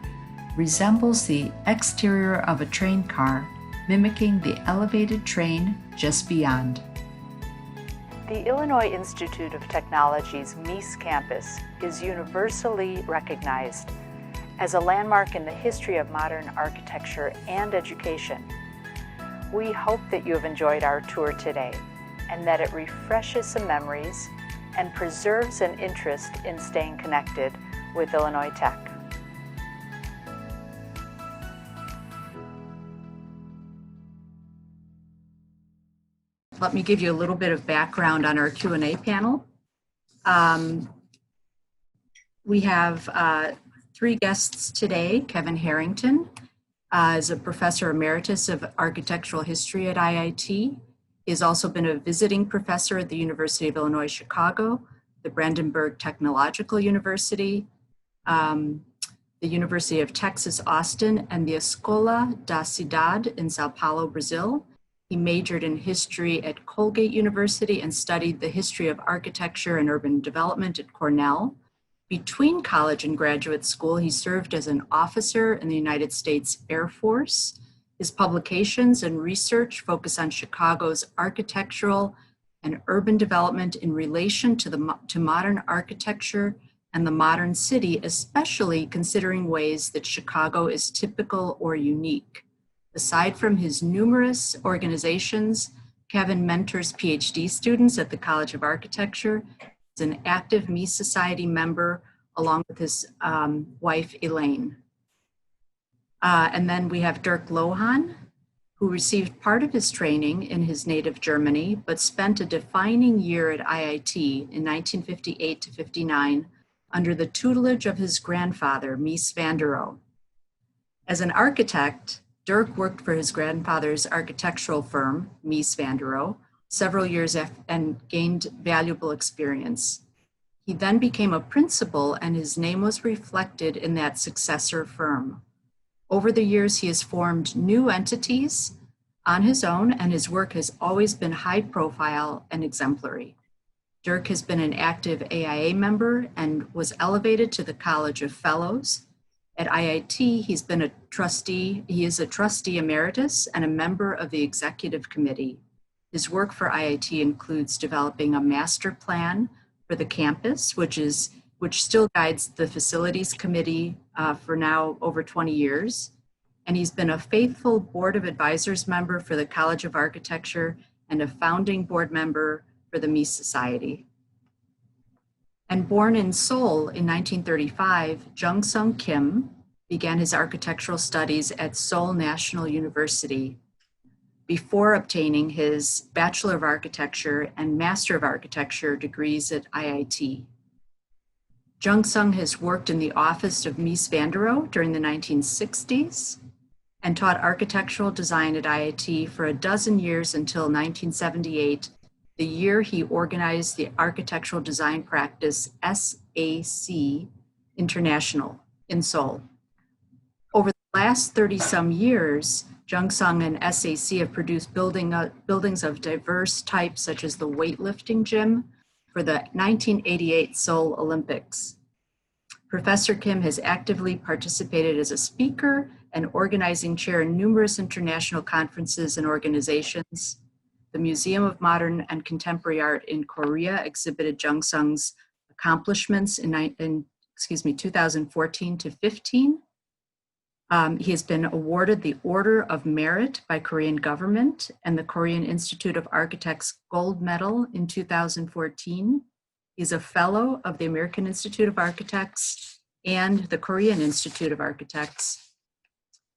Speaker 1: resembles the exterior of a train car, mimicking the elevated train just beyond. The Illinois Institute of Technology's Mies Campus is universally recognized as a landmark in the history of modern architecture and education. We hope that you have enjoyed our tour today and that it refreshes some memories and preserves an interest in staying connected with Illinois Tech. Let me give you a little bit of background on our Q&A panel. We have three guests today. Kevin Harrington is a professor emeritus of architectural history at IIT. He has also been a visiting professor at the University of Illinois Chicago, the Brandenburg Technological University, the University of Texas Austin, and the Escola da Cidade in Sao Paulo, Brazil. He majored in history at Colgate University and studied the history of architecture and urban development at Cornell. Between college and graduate school, he served as an officer in the United States Air Force. His publications and research focus on Chicago's architectural and urban development in relation to modern architecture and the modern city, especially considering ways that Chicago is typical or unique. Aside from his numerous organizations, Kevin mentors Ph.D. students at the College of Architecture. He's an active Mies Society member along with his wife, Elaine. And then we have Dirk Lohan, who received part of his training in his native Germany, but spent a defining year at IIT in 1958 to 59 under the tutelage of his grandfather, Mies van der Rohe. As an architect, Dirk worked for his grandfather's architectural firm, Mies van der Rohe, several years and gained valuable experience. He then became a principal, and his name was reflected in that successor firm. Over the years, he has formed new entities on his own, and his work has always been high profile and exemplary. Dirk has been an active AIA member and was elevated to the College of Fellows. At IIT, he's been a trustee. He is a trustee emeritus and a member of the executive committee. His work for IIT includes developing a master plan for the campus, which still guides the facilities committee for now over 20 years. And he's been a faithful Board of Advisors member for the College of Architecture and a founding board member for the Mies Society. And born in Seoul in 1935, Jong-Soung Kimm began his architectural studies at Seoul National University before obtaining his Bachelor of Architecture and Master of Architecture degrees at IIT. Jong-Soung has worked in the office of Mies van der Rohe during the 1960s and taught architectural design at IIT for a dozen years until 1978, the year he organized the architectural design practice SAC International in Seoul. Over the last 30-some years, Jong-Soung and SAC have produced buildings of diverse types, such as the weightlifting gym for the 1988 Seoul Olympics. Professor Kimm has actively participated as a speaker and organizing chair in numerous international conferences and organizations. The Museum of Modern and Contemporary Art in Korea exhibited Jong-Sung's accomplishments in 2014 to 15. He has been awarded the Order of Merit by Korean government and the Korean Institute of Architects Gold Medal in 2014. He's a fellow of the American Institute of Architects and the Korean Institute of Architects.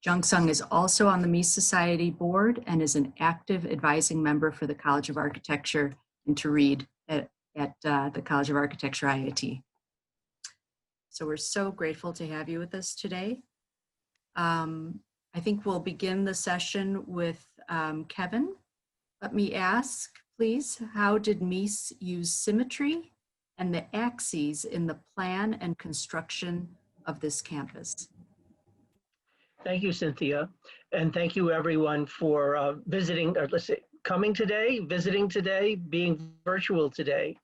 Speaker 1: Jong-Soung is also on the Mies Society board and is an active advising member for the College of Architecture and to read at the College of Architecture IIT. So we're so grateful to have you with us today. I think we'll begin the session with Kevin. Let me ask, please, how did Mies use symmetry and the axes in the plan and construction of this campus?
Speaker 3: Thank you, Cynthia. And thank you everyone for visiting, or let's say coming today, visiting today, being virtual today.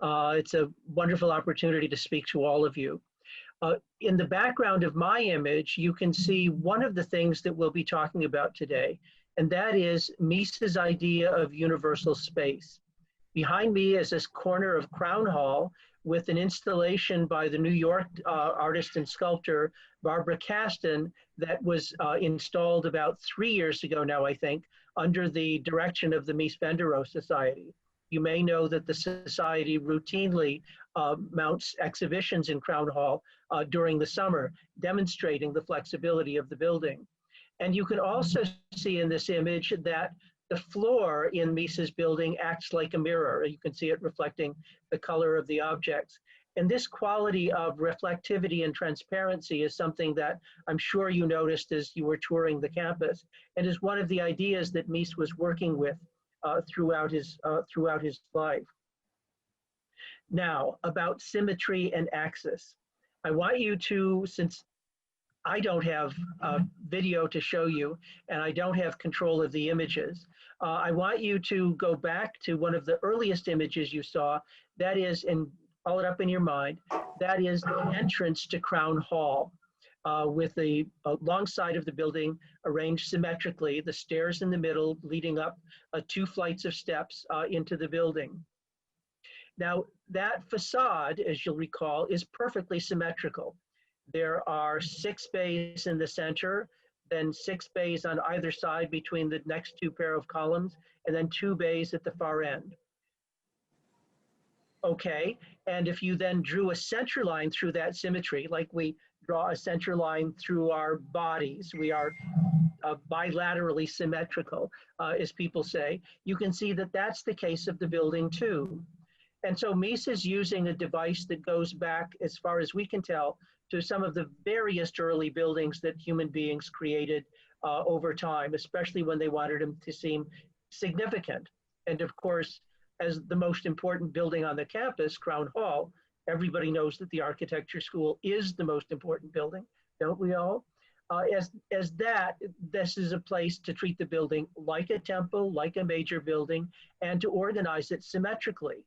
Speaker 3: It's a wonderful opportunity to speak to all of you. In the background of my image, you can see one of the things that we'll be talking about today, and that is Mies's idea of universal space. Behind me is this corner of Crown Hall with an installation by the New York artist and sculptor, Barbara Kasten, that was installed about 3 years ago now, I think, under the direction of the Mies van der Rohe Society. You may know that the Society routinely mounts exhibitions in Crown Hall during the summer, demonstrating the flexibility of the building. And you can also see in this image that the floor in Mies's building acts like a mirror. You can see it reflecting the color of the objects. And this quality of reflectivity and transparency is something that I'm sure you noticed as you were touring the campus, and is one of the ideas that Mies was working with throughout his life. Now, about symmetry and axis. I want you to, since I don't have video to show you, and I don't have control of the images, I want you to go back to one of the earliest images you saw, that is, and call it up in your mind, that is the entrance to Crown Hall, with the long side of the building arranged symmetrically, the stairs in the middle leading up 2 flights of steps into the building. Now, that facade, as you'll recall, is perfectly symmetrical. There are 6 bays in the center, then 6 bays on either side between the next 2 pair of columns, and then 2 bays at the far end. Okay, and if you then drew a center line through that symmetry, like we draw a center line through our bodies, we are bilaterally symmetrical, as people say, you can see that that's the case of the building too. And so Mies is using a device that goes back, as far as we can tell, to some of the various early buildings that human beings created over time, especially when they wanted them to seem significant. And of course, as the most important building on the campus, Crown Hall, everybody knows that the architecture school is the most important building, don't we all? This is a place to treat the building like a temple, like a major building, and to organize it symmetrically.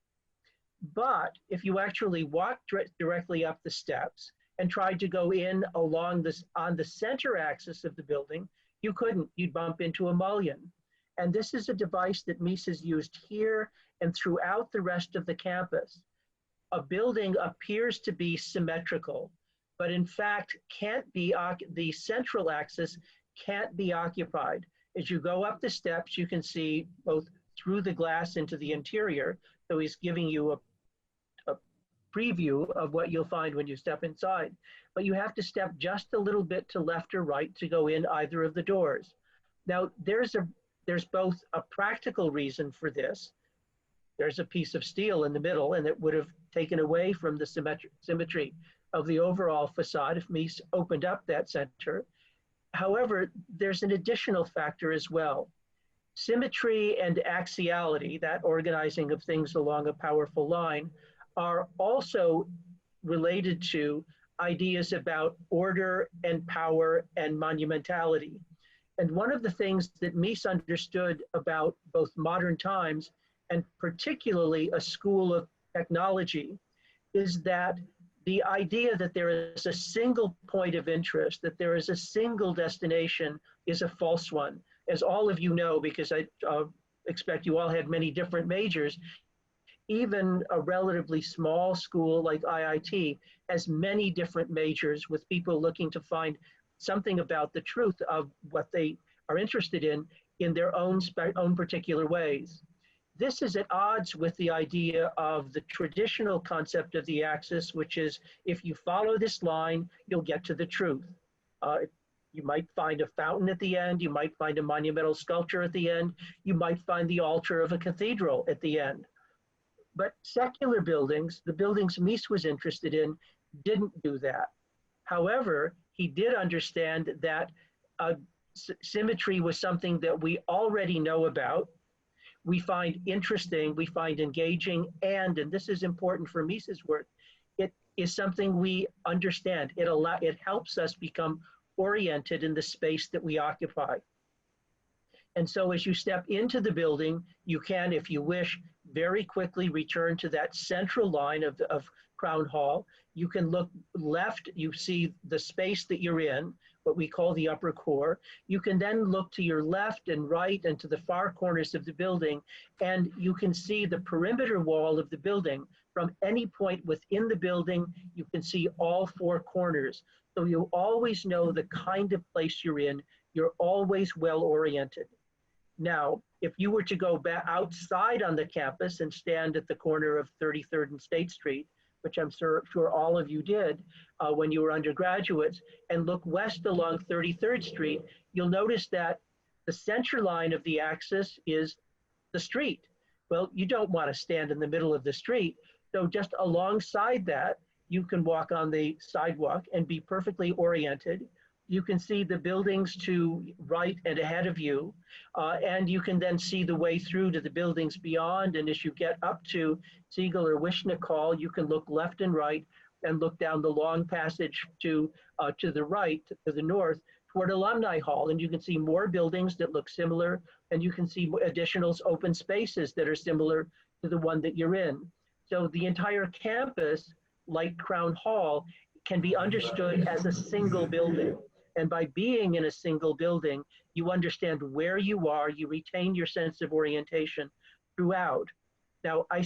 Speaker 3: But if you actually walked directly up the steps and tried to go in along this on the center axis of the building, you couldn't. You'd bump into a mullion. And this is a device that Mies has used here and throughout the rest of the campus. A building appears to be symmetrical, but in fact can't be, the central axis can't be occupied. As you go up the steps, you can see both through the glass into the interior. So he's giving you a preview of what you'll find when you step inside. But you have to step just a little bit to left or right to go in either of the doors. Now, there's both a practical reason for this. There's a piece of steel in the middle, and it would have taken away from the symmetry of the overall facade if Mies opened up that center. However, there's an additional factor as well. Symmetry and axiality, that organizing of things along a powerful line, are also related to ideas about order and power and monumentality. And one of the things that Mies understood about both modern times and particularly a school of technology is that the idea that there is a single point of interest, that there is a single destination, is a false one. As all of you know, because I expect you all had many different majors, even a relatively small school like IIT has many different majors with people looking to find something about the truth of what they are interested in their own particular ways. This is at odds with the idea of the traditional concept of the axis, which is if you follow this line, you'll get to the truth. You might find a fountain at the end, you might find a monumental sculpture at the end, you might find the altar of a cathedral at the end. But secular buildings, the buildings Mies was interested in, didn't do that. However, he did understand that symmetry was something that we already know about, we find interesting, we find engaging, and this is important for Mies's work, it is something we understand. It helps us become oriented in the space that we occupy. And so as you step into the building, you can, if you wish, very quickly return to that central line of Crown Hall. You can look left, you see the space that you're in, what we call the upper core. You can then look to your left and right and to the far corners of the building, and you can see the perimeter wall of the building. From any point within the building, you can see all four corners. So you always know the kind of place you're in. You're always well oriented. Now, if you were to go back outside on the campus and stand at the corner of 33rd and State Street, which I'm sure all of you did when you were undergraduates, and look west along 33rd Street, you'll notice that the center line of the axis is the street. Well, you don't want to stand in the middle of the street, so just alongside that, you can walk on the sidewalk and be perfectly oriented. You can see the buildings to right and ahead of you, and you can then see the way through to the buildings beyond. And as you get up to Siegel or Wishnick Hall, you can look left and right and look down the long passage to the right, to the north, toward Alumni Hall. And you can see more buildings that look similar, and you can see additional open spaces that are similar to the one that you're in. So the entire campus, like Crown Hall, can be understood as a single building. And by being in a single building, you understand where you are, you retain your sense of orientation throughout. Now, I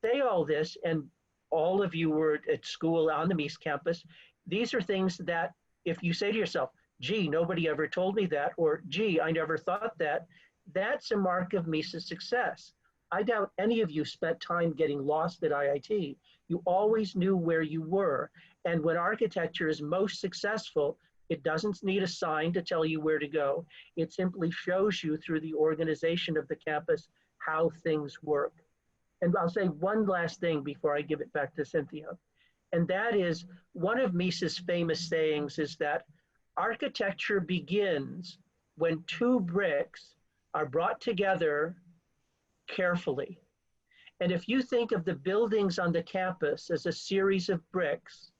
Speaker 3: say all this, and all of you were at school on the Mies campus. These are things that if you say to yourself, gee, nobody ever told me that, or gee, I never thought that, that's a mark of Mies's success. I doubt any of you spent time getting lost at IIT. You always knew where you were. And when architecture is most successful, it doesn't need a sign to tell you where to go. It simply shows you through the organization of the campus how things work. And I'll say one last thing before I give it back to Cynthia. And that is one of Mies's famous sayings is that architecture begins when two bricks are brought together carefully. And if you think of the buildings on the campus as a series of bricks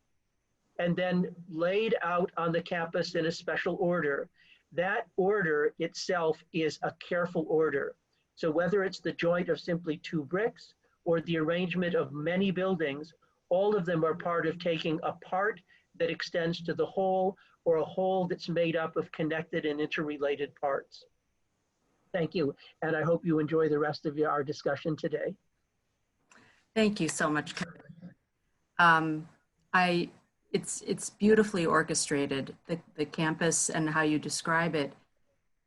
Speaker 3: and then laid out on the campus in a special order, that order itself is a careful order. So whether it's the joint of simply two bricks or the arrangement of many buildings, all of them are part of taking a part that extends to the whole or a whole that's made up of connected and interrelated parts. Thank you, and I hope you enjoy the rest of our discussion today.
Speaker 1: Thank you so much, Kevin. It's beautifully orchestrated, the campus and how you describe it.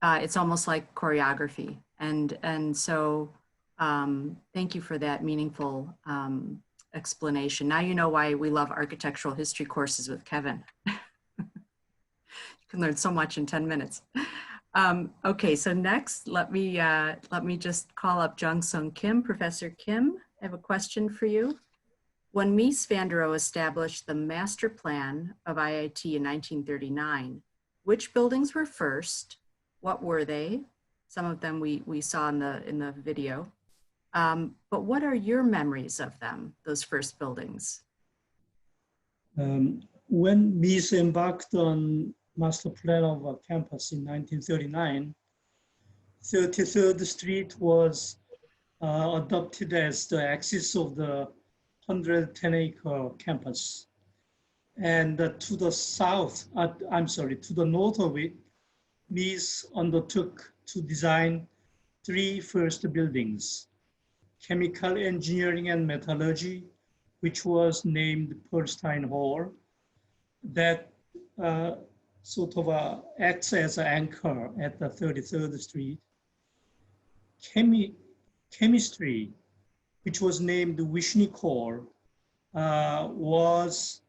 Speaker 1: It's almost like choreography. And so thank you for that meaningful explanation. Now you know why we love architectural history courses with Kevin. You can learn so much in 10 minutes. Okay, so next, let me just call up Jong-Soung Kimm. Professor Kimm, I have a question for you. When Mies van der Rohe established the master plan of IIT in 1939, which buildings were first? What were they? Some of them we saw in the video. But what are your memories of them, those first buildings?
Speaker 4: When Mies embarked on master plan of a campus in 1939, 33rd Street was adopted as the axis of the 110-acre campus. And to the south, to the north of it, Mies undertook to design three first buildings: Chemical Engineering and Metallurgy, which was named Perlstein Hall, that sort of acts as an anchor at the 33rd Street. Chemistry, which was named Wishnick Hall, was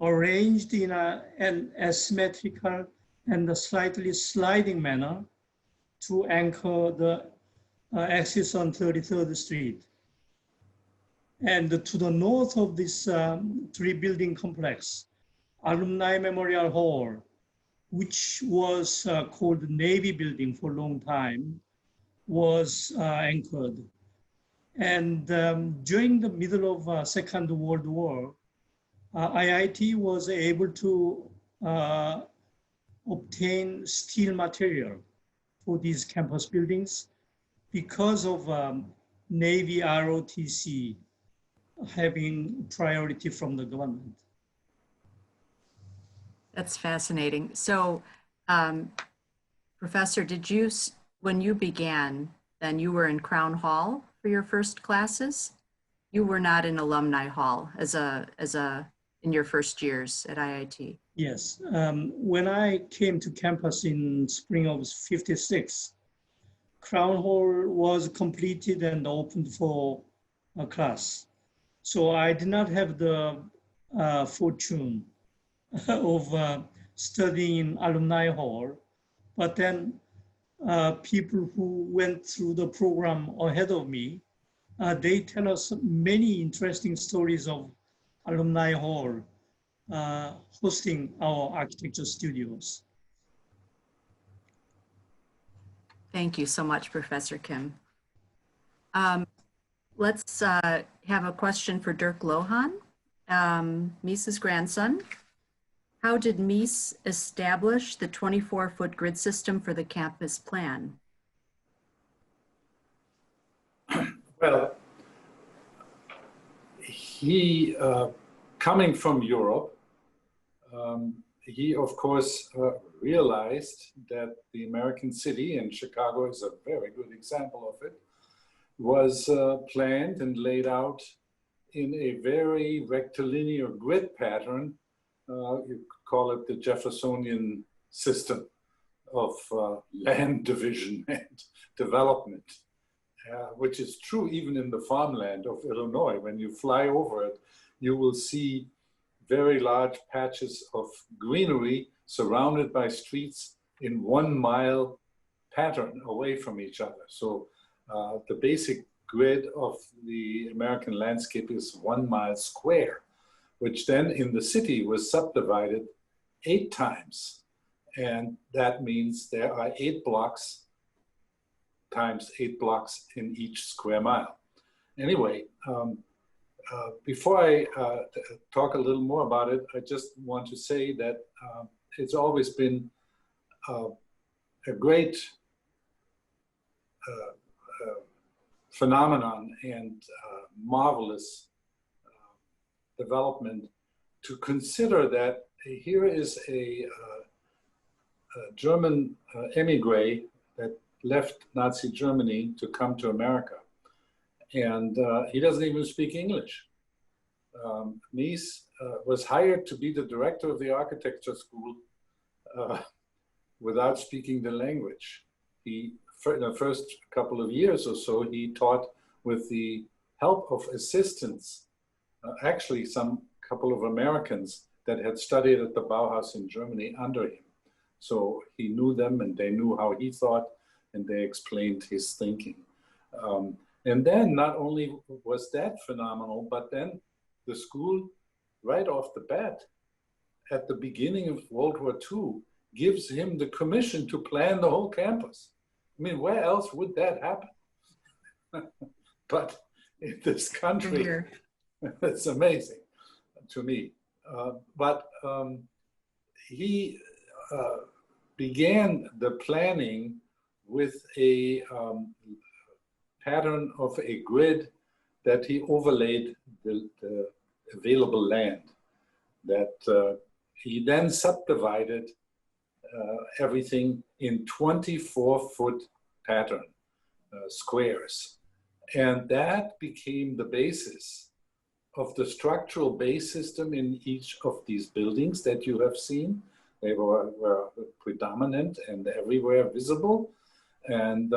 Speaker 4: arranged in an asymmetrical and a slightly sliding manner to anchor the axis on 33rd Street. And to the north of this three-building complex, Alumni Memorial Hall, which was called Navy Building for a long time, was anchored. And during the middle of Second World War, IIT was able to obtain steel material for these campus buildings because of Navy ROTC having priority from the government.
Speaker 1: That's fascinating. So, Professor, when you began, then you were in Crown Hall for your first classes? You were not in Alumni Hall in your first years at IIT?
Speaker 4: Yes. When I came to campus in spring of '56, Crown Hall was completed and opened for a class. So I did not have the fortune of studying in Alumni Hall, but then people who went through the program ahead of me, they tell us many interesting stories of Alumni Hall hosting our architecture studios.
Speaker 1: Thank you so much, Professor Kimm. Let's have a question for Dirk Lohan, Mies's grandson. How did Mies establish the 24-foot grid system for the campus plan?
Speaker 5: Well, he, coming from Europe, he of course realized that the American city, and Chicago is a very good example of it, was planned and laid out in a very rectilinear grid pattern. You could call it the Jeffersonian system of land division and development, which is true even in the farmland of Illinois. When you fly over it, you will see very large patches of greenery surrounded by streets in 1 mile pattern away from each other. So the basic grid of the American landscape is 1 mile square. which then in the city was subdivided 8 times. And that means there are 8 blocks times 8 blocks in each square mile. Anyway, before I talk a little more about it, I just want to say that it's always been a great phenomenon and marvelous development to consider that here is a German emigre that left Nazi Germany to come to America. And he doesn't even speak English. Mies was hired to be the director of the architecture school without speaking the language. In the first couple of years or so, he taught with the help of assistants, actually some couple of Americans that had studied at the Bauhaus in Germany under him. So he knew them and they knew how he thought and they explained his thinking. And then not only was that phenomenal, but then the school, right off the bat, at the beginning of World War II, gives him the commission to plan the whole campus. I mean, where else would that happen? But in this country, it's amazing to me. He began the planning with a pattern of a grid that he overlaid the available land, that he then subdivided everything in 24-foot pattern, squares. And that became the basis of the structural base system in each of these buildings that you have seen. They were predominant and everywhere visible. And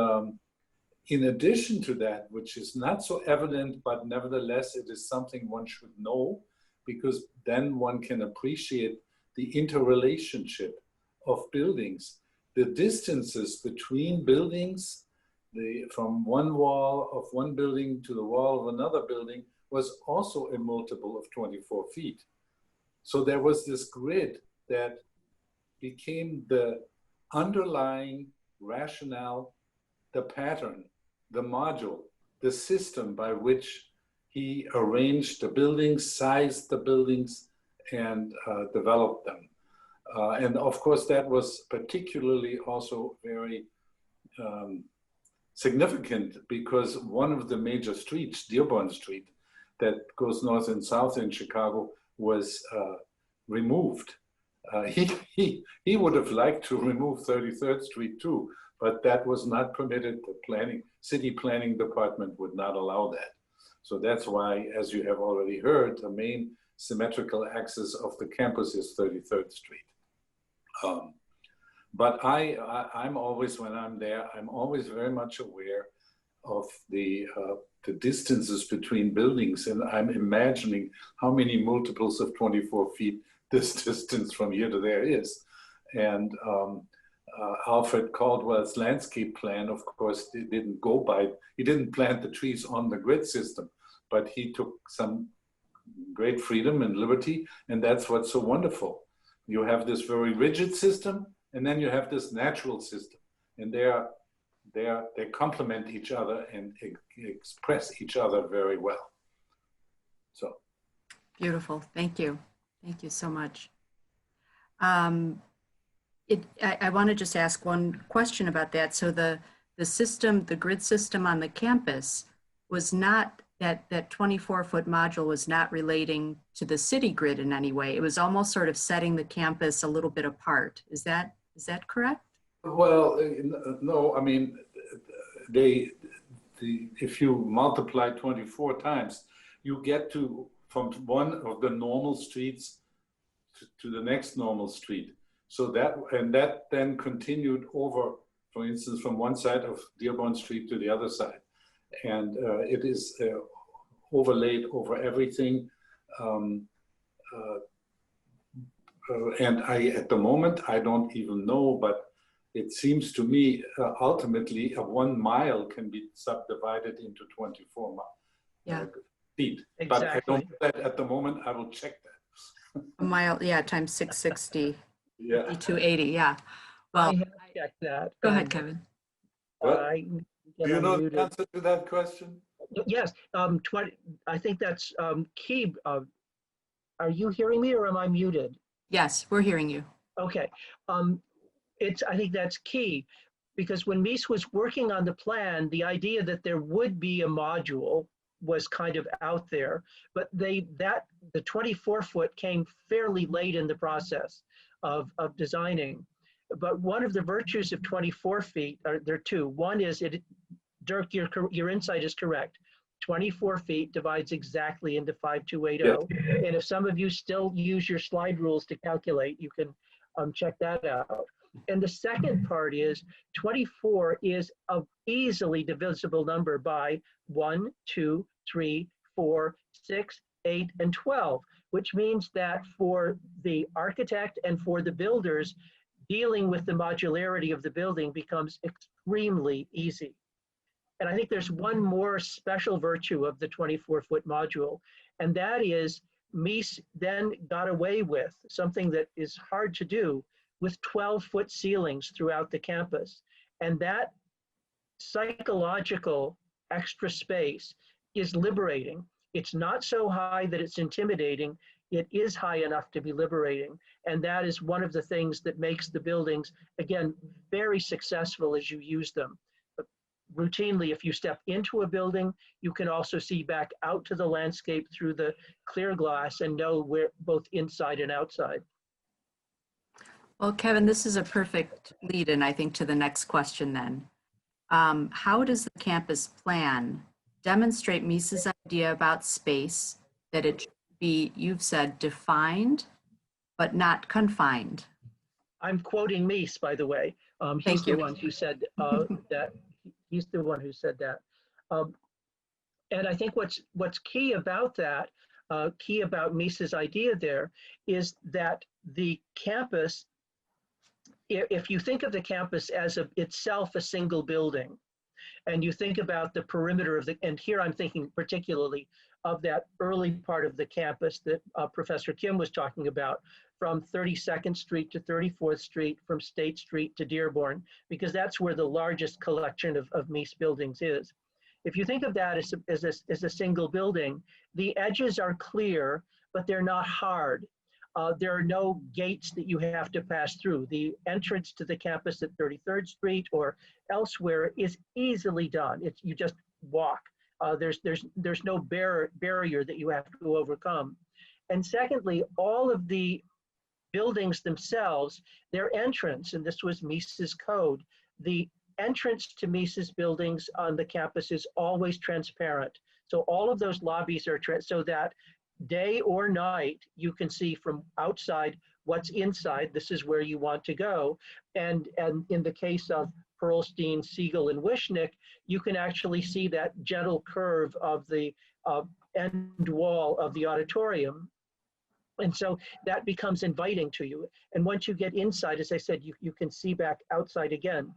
Speaker 5: in addition to that, which is not so evident, but nevertheless, it is something one should know, because then one can appreciate the interrelationship of buildings. The distances between buildings, from one wall of one building to the wall of another building, was also a multiple of 24 feet. So there was this grid that became the underlying rationale, the pattern, the module, the system by which he arranged the buildings, sized the buildings, and developed them. And of course, that was particularly also very significant because one of the major streets, Dearborn Street, that goes north and south in Chicago, was removed. He would have liked to remove 33rd Street too, but that was not permitted. The city planning department would not allow that. So that's why, as you have already heard, the main symmetrical axis of the campus is 33rd Street. But I'm always, when I'm there, I'm always very much aware of the distances between buildings, and I'm imagining how many multiples of 24 feet this distance from here to there is. And Alfred Caldwell's landscape plan, of course, he didn't plant the trees on the grid system, but he took some great freedom and liberty, and that's what's so wonderful. You have this very rigid system, and then you have this natural system, and they complement each other and express each other very well. So.
Speaker 1: Beautiful, thank you. Thank you so much. I want to just ask one question about that. So the system, the grid system on the campus was not, that 24-foot module was not relating to the city grid in any way. It was almost sort of setting the campus a little bit apart. Is that correct?
Speaker 5: Well, no, I mean, if you multiply 24 times, you get from one of the normal streets to the next normal street. So that then continued over, for instance, from one side of Dearborn Street to the other side. And it is overlaid over everything. And at the moment, I don't even know, but it seems to me, ultimately, 1 mile can be subdivided into 24 feet. But I
Speaker 3: Exactly.
Speaker 5: don't know that at the moment. I will check that.
Speaker 1: A mile, yeah, times 660,
Speaker 5: Yeah.
Speaker 1: 280, yeah.
Speaker 3: I
Speaker 1: Well,
Speaker 3: have checked that.
Speaker 1: go ahead,
Speaker 3: and
Speaker 1: Kevin.
Speaker 5: What?
Speaker 3: I
Speaker 5: Do
Speaker 3: get
Speaker 5: you know the
Speaker 3: unmuted.
Speaker 5: answer to that question?
Speaker 3: Yes, 20, I think that's key. Are you hearing me or am I muted?
Speaker 1: Yes, we're hearing you.
Speaker 3: Okay. I think that's key because when Mies was working on the plan, the idea that there would be a module was kind of out there, but the 24-foot came fairly late in the process of designing. But one of the virtues of 24 feet, there are two. One is, Dirk, your insight is correct. 24 feet divides exactly into 5280. And if some of you still use your slide rules to calculate, you can check that out. And the second part is 24 is an easily divisible number by 1, 2, 3, 4, 6, 8, and 12, which means that for the architect and for the builders, dealing with the modularity of the building becomes extremely easy. And I think there's one more special virtue of the 24-foot module, and that is Mies then got away with something that is hard to do with 12-foot ceilings throughout the campus. And that psychological extra space is liberating. It's not so high that it's intimidating. It is high enough to be liberating. And that is one of the things that makes the buildings, again, very successful as you use them. Routinely, if you step into a building, you can also see back out to the landscape through the clear glass and know where both inside and outside.
Speaker 1: Well, Kevin, this is a perfect lead-in, I think, to the next question then. How does the campus plan demonstrate Mies's idea about space, that it should be, you've said, defined, but not confined?
Speaker 3: I'm quoting Mies, by the way. He's
Speaker 1: Thank
Speaker 3: the
Speaker 1: you.
Speaker 3: one who said that. He's the one who said that. And I think what's key about that, key about Mies's idea there, is that the campus, if you think of the campus as itself a single building, and you think about the perimeter of and here I'm thinking particularly of that early part of the campus that Professor Kimm was talking about, from 32nd Street to 34th Street, from State Street to Dearborn, because that's where the largest collection of Mies buildings is. If you think of that as a single building, the edges are clear, but they're not hard. There are no gates that you have to pass through. The entrance to the campus at 33rd Street or elsewhere is easily done. You just walk. There's no barrier that you have to overcome. And secondly, all of the buildings themselves, their entrance, and this was Mies's code, the entrance to Mies's buildings on the campus is always transparent. So all of those lobbies are so that day or night, you can see from outside what's inside. This is where you want to go. And in the case of Perlstein, Siegel, and Wishnick, you can actually see that gentle curve of the end wall of the auditorium. And so that becomes inviting to you. And once you get inside, as I said, you can see back outside again.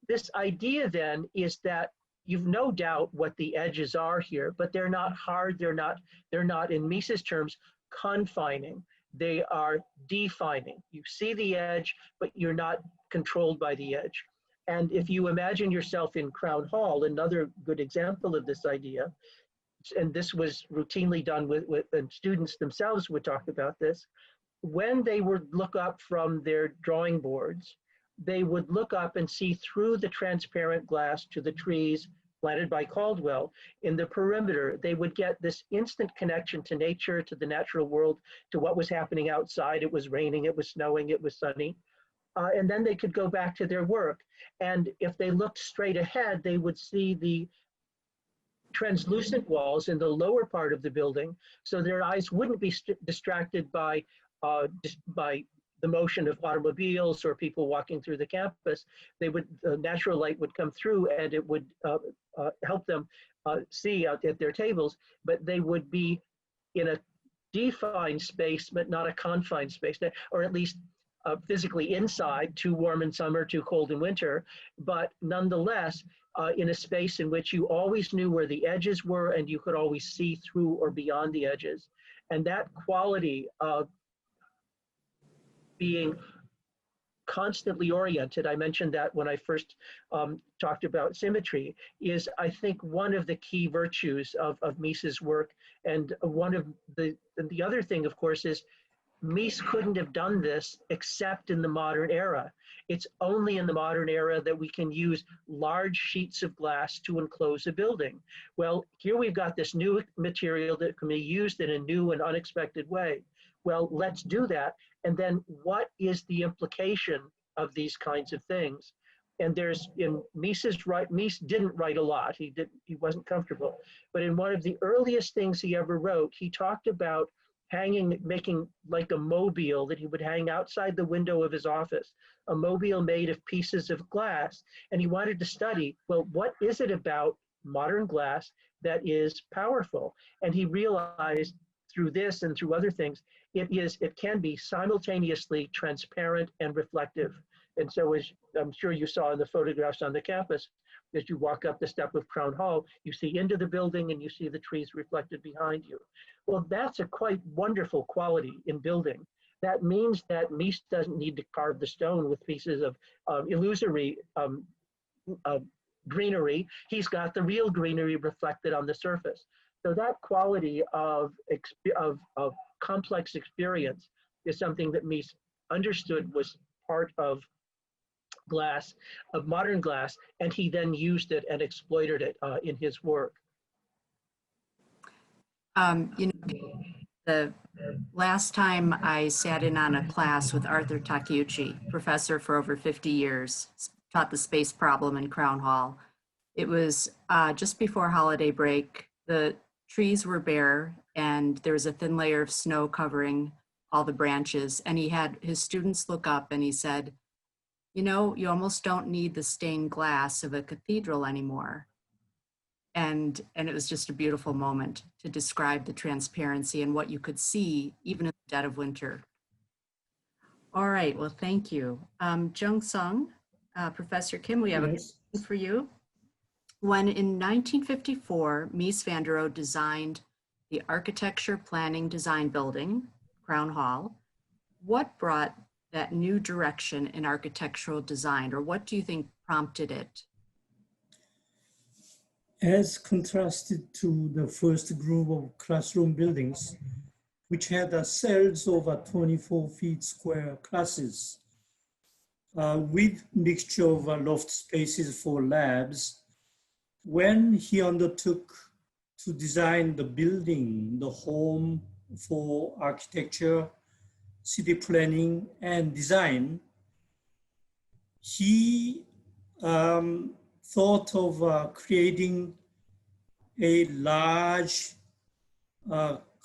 Speaker 3: This idea then is that you've no doubt what the edges are here, but they're not hard. They're not, in Mies's terms, confining. They are defining. You see the edge, but you're not controlled by the edge. And if you imagine yourself in Crown Hall, another good example of this idea, and this was routinely done and students themselves would talk about this, when they would look up from their drawing boards, they would look up and see through the transparent glass to the trees planted by Caldwell in the perimeter. They would get this instant connection to nature, to the natural world, to what was happening outside. It was raining, it was snowing, it was sunny. And then they could go back to their work. And if they looked straight ahead, they would see the translucent walls in the lower part of the building, so their eyes wouldn't be distracted by the motion of automobiles or people walking through the campus. Natural light would come through and it would help them see out at their tables, but they would be in a defined space, but not a confined space, or at least physically inside, too warm in summer, too cold in winter, but nonetheless, in a space in which you always knew where the edges were and you could always see through or beyond the edges. And that quality of being constantly oriented, I mentioned that when I first talked about symmetry, is I think one of the key virtues of Mies's work. And one of the other thing, of course, is Mies couldn't have done this except in the modern era. It's only in the modern era that we can use large sheets of glass to enclose a building. Well, here we've got this new material that can be used in a new and unexpected way. Well, let's do that. And then what is the implication of these kinds of things? And there's in Mies didn't write a lot. He wasn't comfortable. But in one of the earliest things he ever wrote, he talked about making like a mobile that he would hang outside the window of his office, a mobile made of pieces of glass. And he wanted to study, well, what is it about modern glass that is powerful? And he realized through this and through other things, it can be simultaneously transparent and reflective. And so, as I'm sure you saw in the photographs on the campus, as you walk up the step of Crown Hall, you see into the building and you see the trees reflected behind you. Well, that's a quite wonderful quality in building. That means that Mies doesn't need to carve the stone with pieces of illusory greenery. He's got the real greenery reflected on the surface. So that quality of complex experience is something that Mies understood was part of glass, of modern glass, and he then used it and exploited it in his work.
Speaker 1: You know, the last time I sat in on a class with Arthur Takeuchi, professor for over 50 years, taught the space problem in Crown Hall. It was just before holiday break. The trees were bare and there was a thin layer of snow covering all the branches. And he had his students look up and he said, you know, you almost don't need the stained glass of a cathedral anymore. And it was just a beautiful moment to describe the transparency and what you could see even in the dead of winter. All right, well, thank you. Jong-Soung, Professor Kimm, we have a question for you. When in 1954, Mies van der Rohe designed the Architecture Planning Design Building, Crown Hall, what brought that new direction in architectural design, or what do you think prompted it?
Speaker 4: As contrasted to the first group of classroom buildings, which had cells over 24 feet square classes, with mixture of loft spaces for labs, when he undertook to design the building, the home for architecture, city planning, and design, he thought of creating a large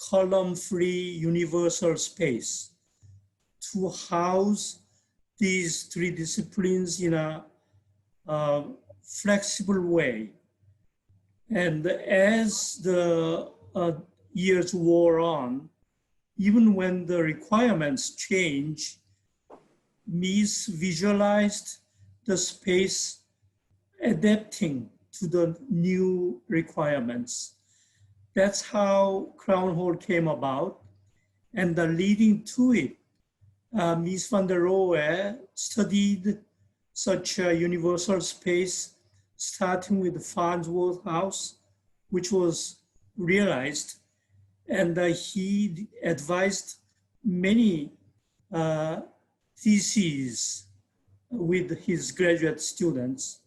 Speaker 4: column-free universal space to house these three disciplines in a flexible way. And as the years wore on, even when the requirements changed, Mies visualized the space adapting to the new requirements. That's how Crown Hall came about. And leading to it, Mies van der Rohe studied such a universal space, starting with the Farnsworth House, which was realized. And he advised many theses with his graduate students.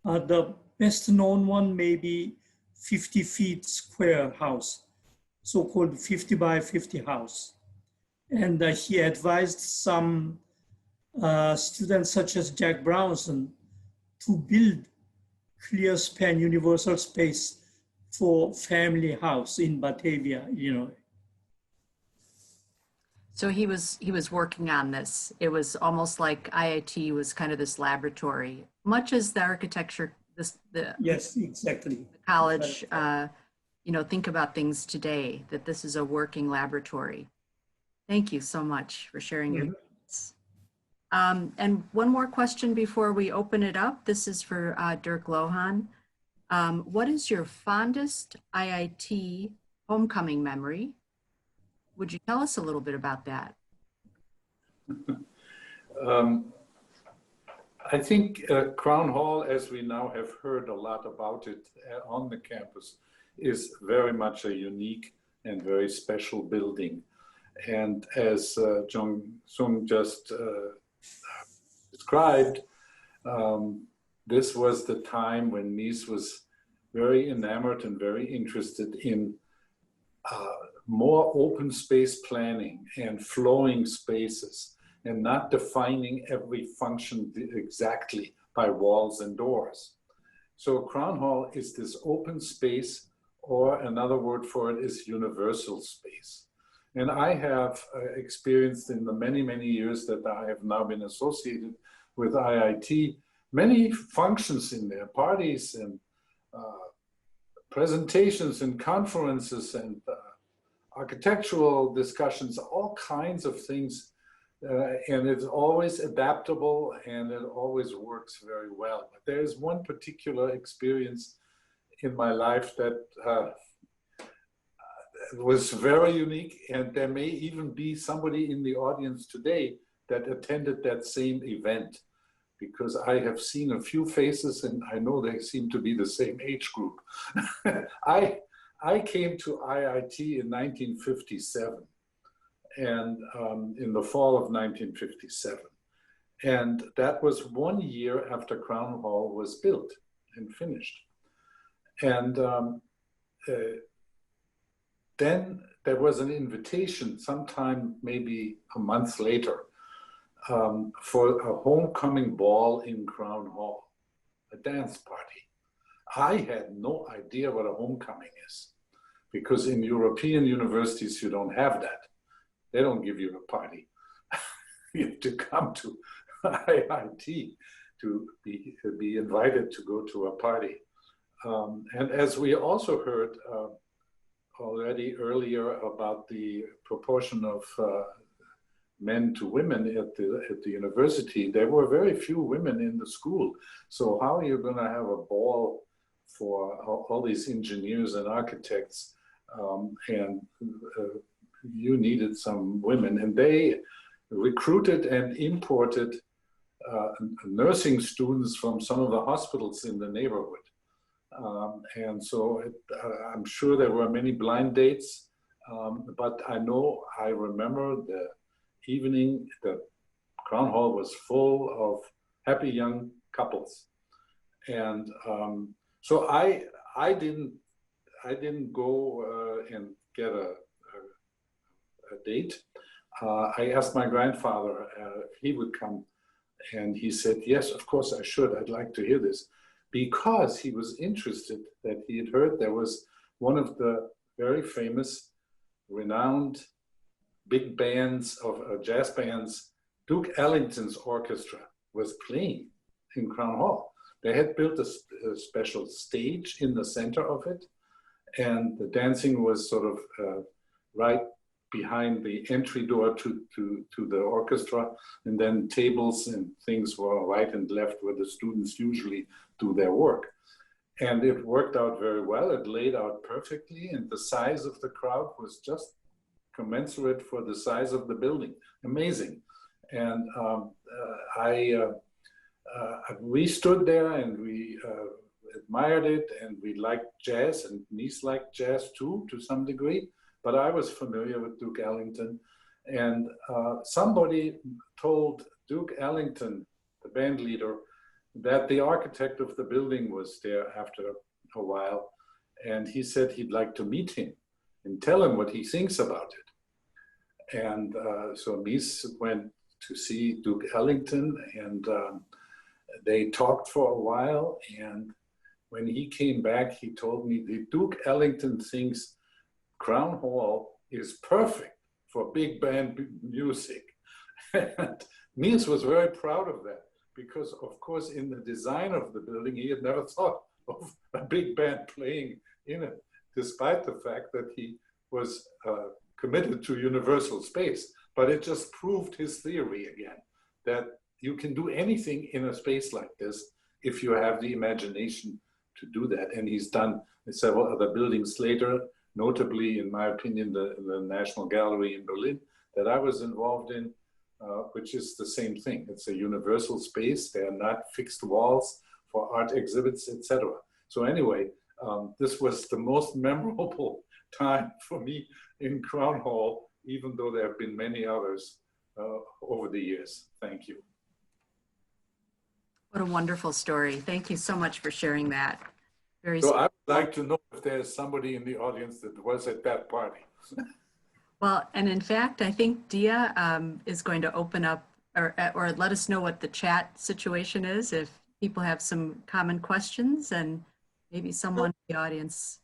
Speaker 4: The best known one may be 50 feet square house, so-called 50 by 50 house. And he advised some students such as Jack Brownson to build clear span universal space for family house in Batavia, Illinois.
Speaker 1: So he was working on this. It was almost like IIT was kind of this laboratory, much as the architecture,
Speaker 4: yes, exactly.
Speaker 1: The college, you know, think about things today, that this is a working laboratory. Thank you so much for sharing your thoughts. And one more question before we open it up. This is for Dirk Lohan. What is your fondest IIT homecoming memory? Would you tell us a little bit about that?
Speaker 5: I think Crown Hall, as we now have heard a lot about it on the campus, is very much a unique and very special building. And as Jong-Soung just described, this was the time when Mies was very enamored and very interested in more open space planning and flowing spaces, and not defining every function exactly by walls and doors. So Crown Hall is this open space, or another word for it is universal space. And I have experienced in the many, many years that I have now been associated with IIT, many functions in there, parties and presentations and conferences and architectural discussions, all kinds of things. And it's always adaptable and it always works very well. But there is one particular experience in my life that was very unique, and there may even be somebody in the audience today that attended that same event, because I have seen a few faces and I know they seem to be the same age group. I came to IIT in 1957. And in the fall of 1957. And that was 1 year after Crown Hall was built and finished. And then there was an invitation sometime, maybe a month later, for a homecoming ball in Crown Hall, a dance party. I had no idea what a homecoming is, because in European universities, you don't have that. They don't give you a party. You have to come to IIT to be invited to go to a party. And as we also heard already earlier about the proportion of men to women at the university, there were very few women in the school. So how are you going to have a ball for all these engineers and architects? You needed some women, and they recruited and imported nursing students from some of the hospitals in the neighborhood. And so I'm sure there were many blind dates, but I remember the evening the Crown Hall was full of happy young couples. And so I didn't go and get a date. I asked my grandfather if he would come, and he said, yes, of course I should. I'd like to hear this, because he was interested that he had heard there was one of the very famous, renowned big bands of jazz bands, Duke Ellington's orchestra was playing in Crown Hall. They had built a special stage in the center of it, and the dancing was sort of right behind the entry door to the orchestra, and then tables and things were right and left where the students usually do their work. And it worked out very well. It laid out perfectly, and the size of the crowd was just commensurate for the size of the building. Amazing. And we stood there and we admired it, and we liked jazz, and Mies liked jazz too, to some degree. But I was familiar with Duke Ellington, and somebody told Duke Ellington, the band leader, that the architect of the building was there after a while, and he said he'd like to meet him and tell him what he thinks about it. And so Mies went to see Duke Ellington, and they talked for a while, and when he came back, he told me that Duke Ellington thinks Crown Hall is perfect for big band music. And Mies was very proud of that, because of course in the design of the building, he had never thought of a big band playing in it, despite the fact that he was committed to universal space. But it just proved his theory again, that you can do anything in a space like this if you have the imagination to do that. And he's done several other buildings later, notably, in my opinion, the National Gallery in Berlin that I was involved in, which is the same thing. It's a universal space. They are not fixed walls for art exhibits, etc. So anyway, this was the most memorable time for me in Crown Hall, even though there have been many others over the years. Thank you.
Speaker 1: What a wonderful story. Thank you so much for sharing that. Very
Speaker 5: So I would like to know if there's somebody in the audience that was at that party.
Speaker 1: well, and in fact, I think Dia is going to open up or let us know what the chat situation is if people have some common questions, and maybe someone in the audience.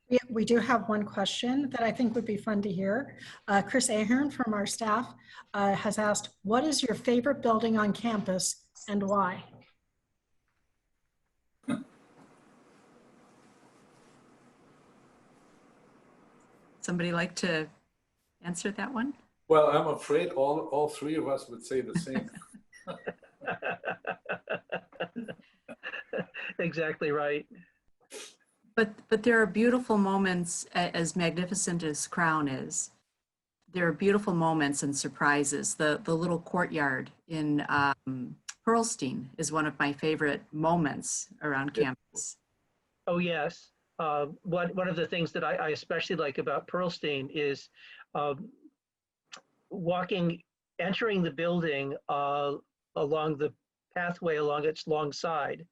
Speaker 6: Yeah, we do have one question that I think would be fun to hear. Chris Ahern from our staff has asked, what is your favorite building on campus and why?
Speaker 1: Somebody like to answer that one?
Speaker 5: Well, I'm afraid all three of us would say the same.
Speaker 3: Exactly right.
Speaker 1: But there are beautiful moments, as magnificent as Crown is. There are beautiful moments and surprises. The little courtyard in Perlstein is one of my favorite moments around campus.
Speaker 3: Oh, yes. One of the things that I especially like about Perlstein is entering the building along the pathway along its long side,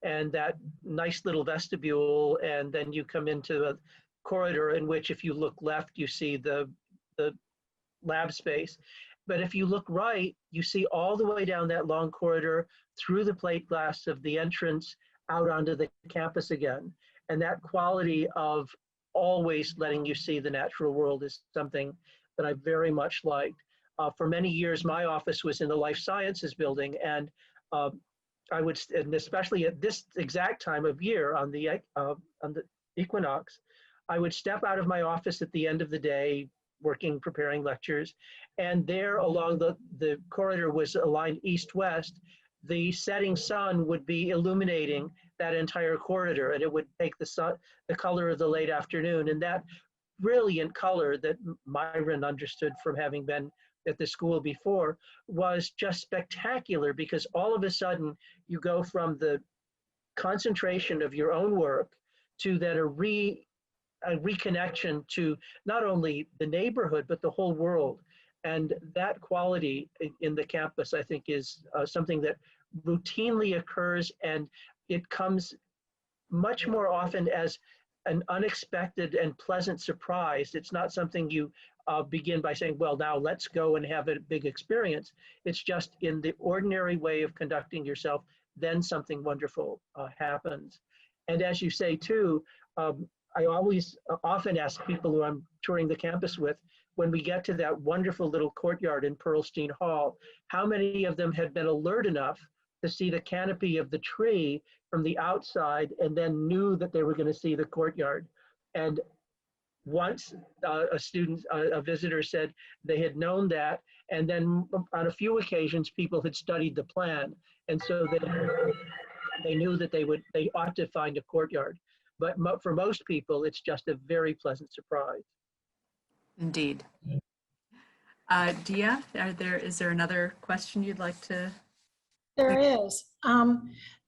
Speaker 3: and that nice little vestibule, and then you come into a corridor in which, if you look left, you see the lab space. But if you look right, you see all the way down that long corridor through the plate glass of the entrance out onto the campus again. And that quality of always letting you see the natural world is something that I very much liked. For many years, my office was in the life sciences building, and and especially at this exact time of year on the equinox, I would step out of my office at the end of the day, preparing lectures, and there along the corridor was aligned east-west. The setting sun would be illuminating that entire corridor, and it would take the color of the late afternoon, and that brilliant color that Myron understood from having been at the school before was just spectacular, because all of a sudden you go from the concentration of your own work to then a reconnection to not only the neighborhood, but the whole world. And that quality in the campus, I think, is something that routinely occurs, and it comes much more often as an unexpected and pleasant surprise. It's not something you begin by saying, well, now let's go and have a big experience. It's just in the ordinary way of conducting yourself, then something wonderful happens. And as you say too, I often ask people who I'm touring the campus with, when we get to that wonderful little courtyard in Perlstein Hall, how many of them had been alert enough to see the canopy of the tree from the outside and then knew that they were going to see the courtyard. And once a visitor said they had known that, and then on a few occasions people had studied the plan, and so they knew that they ought to find a courtyard. But for most people, it's just a very pleasant surprise.
Speaker 1: Indeed. Dia, is there another question you'd like to?
Speaker 6: There is.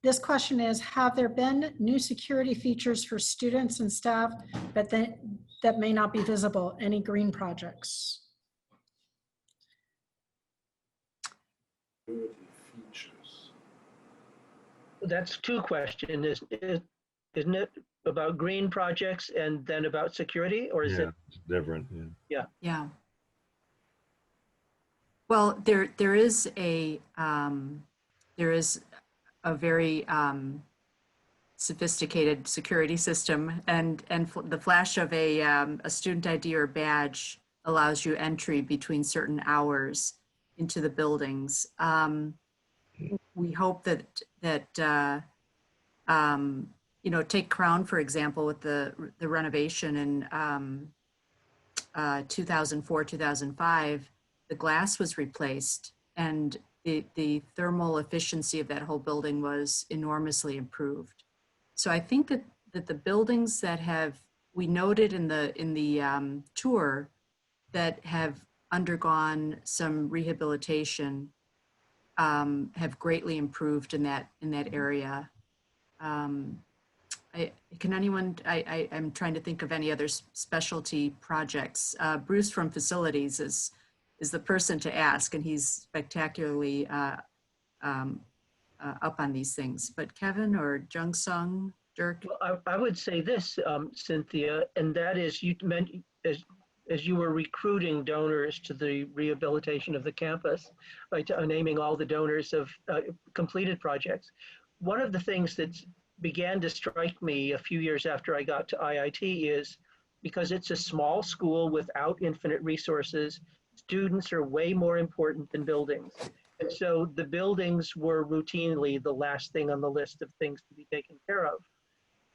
Speaker 6: This question is, have there been new security features for students and staff that may not be visible? Any green projects?
Speaker 5: Features.
Speaker 3: That's two questions. Isn't it about green projects and then about security, or is it
Speaker 7: different?
Speaker 1: Yeah. Well, there is a very sophisticated security system, and the flash of a student ID or badge allows you entry between certain hours into the buildings. We hope that take Crown, for example, with the renovation in 2004, 2005, the glass was replaced, and the thermal efficiency of that whole building was enormously improved. So I think that the buildings that we noted in the tour that have undergone some rehabilitation have greatly improved in that area. I'm trying to think of any other specialty projects. Bruce from facilities is the person to ask, and he's spectacularly up on these things. But Kevin or Jong-Soung, Dirk?
Speaker 3: Well, I would say this, Cynthia, and that is you meant as you were recruiting donors to the rehabilitation of the campus, by naming all the donors of completed projects. One of the things that began to strike me a few years after I got to IIT is because it's a small school without infinite resources, students are way more important than buildings. And so the buildings were routinely the last thing on the list of things to be taken care of.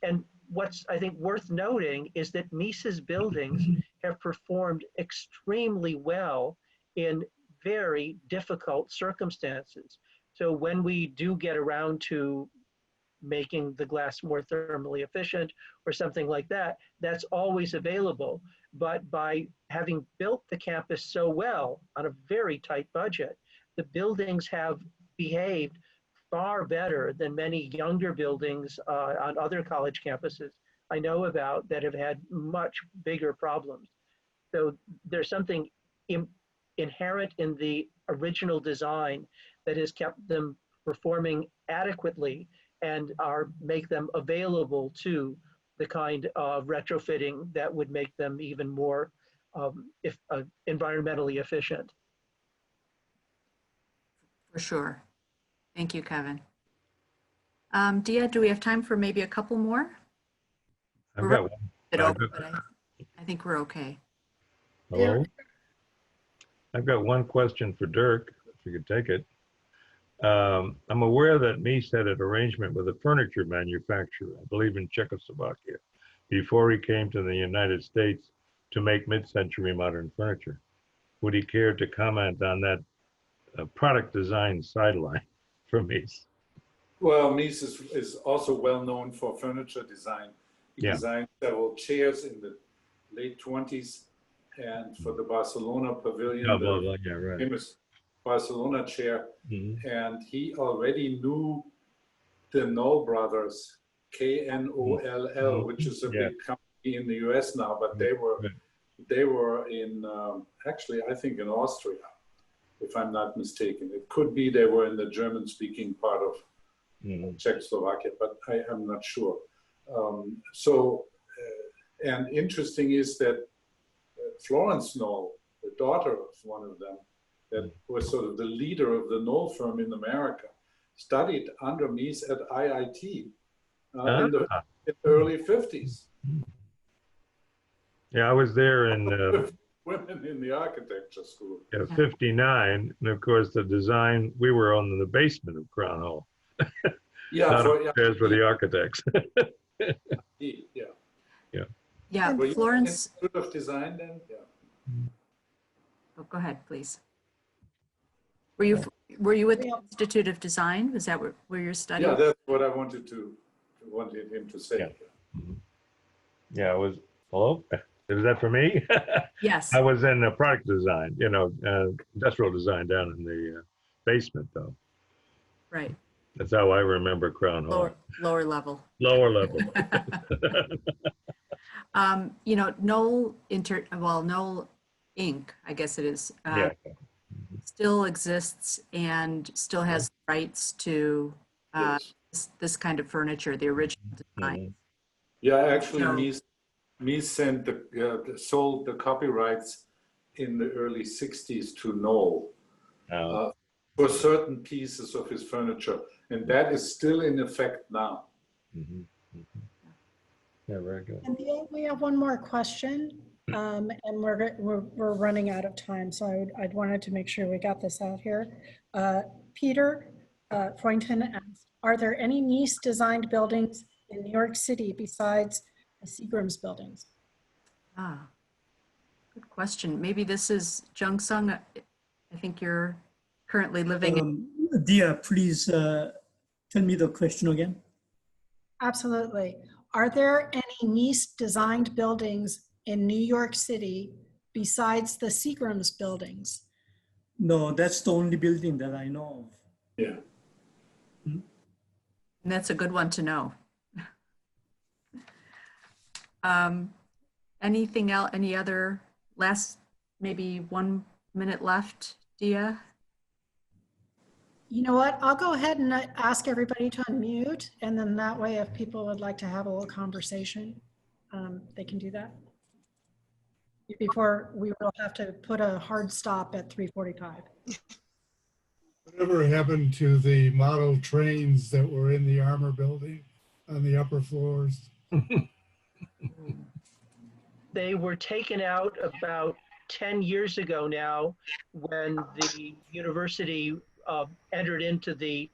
Speaker 3: And what's, I think, worth noting is that Mies's buildings have performed extremely well in very difficult circumstances. So when we do get around to making the glass more thermally efficient or something like that, that's always available. But by having built the campus so well on a very tight budget, the buildings have behaved far better than many younger buildings on other college campuses I know about that have had much bigger problems. So there's something inherent in the original design that has kept them performing adequately and make them available to the kind of retrofitting that would make them even more environmentally efficient.
Speaker 1: For sure. Thank you, Kevin. Dia, do we have time for maybe a couple more?
Speaker 7: I've got one.
Speaker 1: But I think we're okay.
Speaker 7: Hello? I've got one question for Dirk, if you could take it. I'm aware that Mies had an arrangement with a furniture manufacturer, I believe in Czechoslovakia, before he came to the United States to make mid-century modern furniture. Would he care to comment on that product design sideline for Mies?
Speaker 5: Well, Mies is also well known for furniture design. He designed several chairs in the late 20s, and for the Barcelona pavilion, the famous Barcelona chair. And he already knew the Knoll brothers, Knoll, which is a big company in the US now, but they were in, actually, I think in Austria, if I'm not mistaken. It could be they were in the German-speaking part of Czechoslovakia, but I am not sure. And interesting is that Florence Knoll, the daughter of one of them, that was sort of the leader of the Knoll firm in America, studied under Mies at IIT in the early 50s.
Speaker 7: Yeah, I was there in
Speaker 5: women in the architecture school.
Speaker 7: 59, and of course the design, we were on the basement of Crown Hall. Not upstairs for the architects.
Speaker 1: Yeah,
Speaker 5: Were
Speaker 1: Florence.
Speaker 5: You of design then? Yeah.
Speaker 1: Oh, go ahead, please. Were you at the Institute of Design? Was that where you're studying?
Speaker 5: Yeah, that's what I wanted him to say.
Speaker 7: Yeah, it was. Hello, is that for me?
Speaker 1: Yes.
Speaker 7: I was in product design, industrial design down in the basement, though.
Speaker 1: Right.
Speaker 7: That's how I remember Crown Hall.
Speaker 1: Lower level.
Speaker 7: Lower level.
Speaker 1: Knoll Inc., I guess it is, still exists and still has rights to this kind of furniture, the original design.
Speaker 5: Yeah, actually, Mies sold the copyrights in the early 60s to Knoll for certain pieces of his furniture, and that is still in effect now.
Speaker 7: Yeah, very good.
Speaker 6: And we have one more question, and we're running out of time, so I'd wanted to make sure we got this out here. Peter Freunton asked, are there any Mies designed buildings in New York City besides the Seagram's buildings?
Speaker 1: Good question. Maybe this is Jong-Soung. I think you're currently living in.
Speaker 4: Dia, please tell me the question again.
Speaker 6: Absolutely. Are there any Mies designed buildings in New York City besides the Seagram's buildings?
Speaker 4: No, that's the only building that I know of.
Speaker 5: Yeah.
Speaker 1: And that's a good one to know. Anything else, any other last, maybe 1 minute left, Dia?
Speaker 6: You know what? I'll go ahead and ask everybody to unmute, and then that way if people would like to have a little conversation, they can do that. Before we will have to put a hard stop at 3:45.
Speaker 8: Whatever happened to the model trains that were in the armor building on the upper floors?
Speaker 3: They were taken out about 10 years ago now when the university entered into the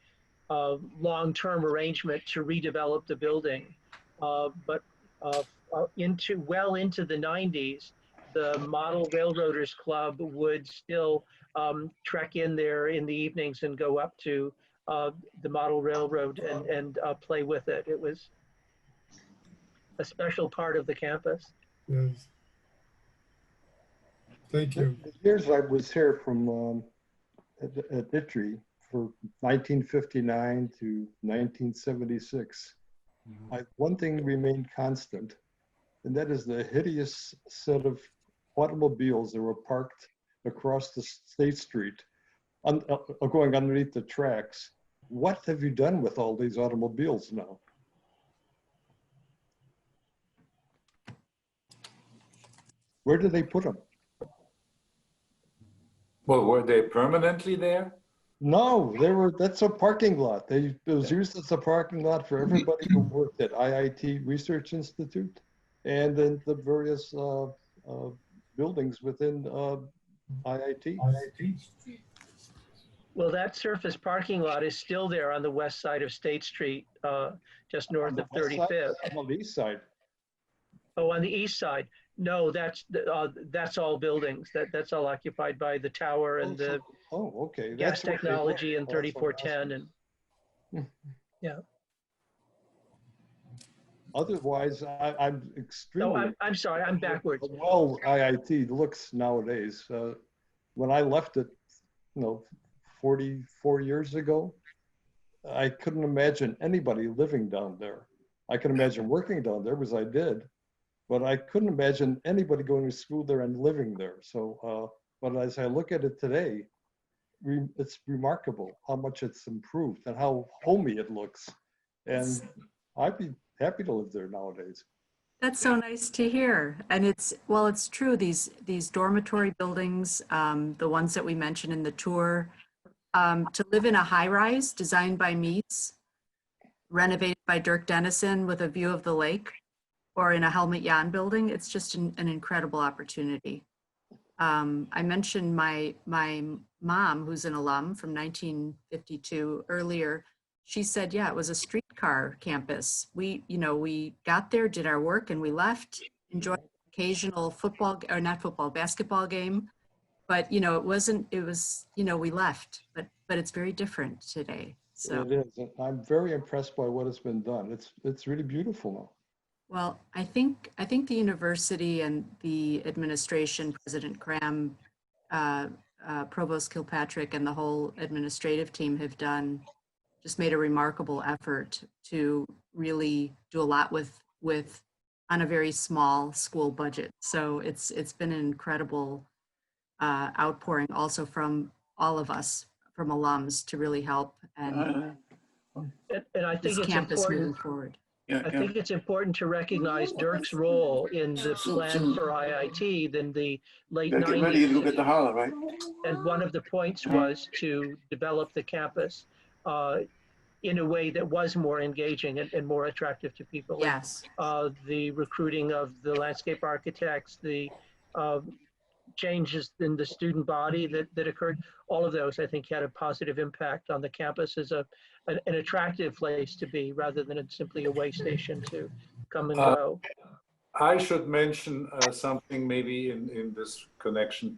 Speaker 3: long-term arrangement to redevelop the building. But well into the 90s, the Model Railroaders Club would still trek in there in the evenings and go up to the Model Railroad and play with it. It was a special part of the campus.
Speaker 8: Yes. Thank you.
Speaker 9: The years I was here from at Vitry for 1959 to 1976, one thing remained constant, and that is the hideous set of automobiles that were parked across the State Street, going underneath the tracks. What have you done with all these automobiles now? Where do they put them?
Speaker 5: Well, were they permanently there?
Speaker 9: No, that's a parking lot. It was used as a parking lot for everybody who worked at IIT Research Institute and then the various buildings within IIT.
Speaker 3: Well, that surface parking lot is still there on the west side of State Street, just north of 35th.
Speaker 9: On the east side.
Speaker 3: Oh, on the east side. No, that's all buildings. That's all occupied by the tower and the
Speaker 9: okay.
Speaker 3: gas technology and 3410 and yeah.
Speaker 9: Otherwise, I'm extremely.
Speaker 3: No, I'm sorry. I'm backwards.
Speaker 9: Well, IIT looks nowadays. When I left it, 44 years ago, I couldn't imagine anybody living down there. I can imagine working down there, because I did. But I couldn't imagine anybody going to school there and living there. So, but as I look at it today, it's remarkable how much it's improved and how homey it looks. And I'd be happy to live there nowadays.
Speaker 1: That's so nice to hear. And it's true. These dormitory buildings, the ones that we mentioned in the tour, to live in a high-rise designed by Mies, renovated by Dirk Dennison with a view of the lake, or in a Helmut Jahn building, it's just an incredible opportunity. I mentioned my mom, who's an alum from 1952 earlier. She said, yeah, it was a streetcar campus. We got there, did our work, and we left, enjoyed occasional basketball game. But, we left, but it's very different today. So
Speaker 9: it is. I'm very impressed by what has been done. It's really beautiful now.
Speaker 1: Well, I think the university and the administration, President Cram, Provost Kilpatrick, and the whole administrative team have just made a remarkable effort to really do a lot with on a very small school budget. So it's been an incredible outpouring also from all of us, from alums, to really help and
Speaker 3: I think it's
Speaker 1: campus
Speaker 3: important.
Speaker 1: moving forward.
Speaker 3: I think it's important to recognize Dirk's role in the plan for IIT in the late 90s.
Speaker 10: Get ready to go get the holler, right?
Speaker 3: And one of the points was to develop the campus in a way that was more engaging and more attractive to people.
Speaker 1: Yes.
Speaker 3: The recruiting of the landscape architects, the changes in the student body that occurred, all of those I think had a positive impact on the campus as an attractive place to be rather than simply a way station to come and go.
Speaker 5: I should mention something maybe in this connection.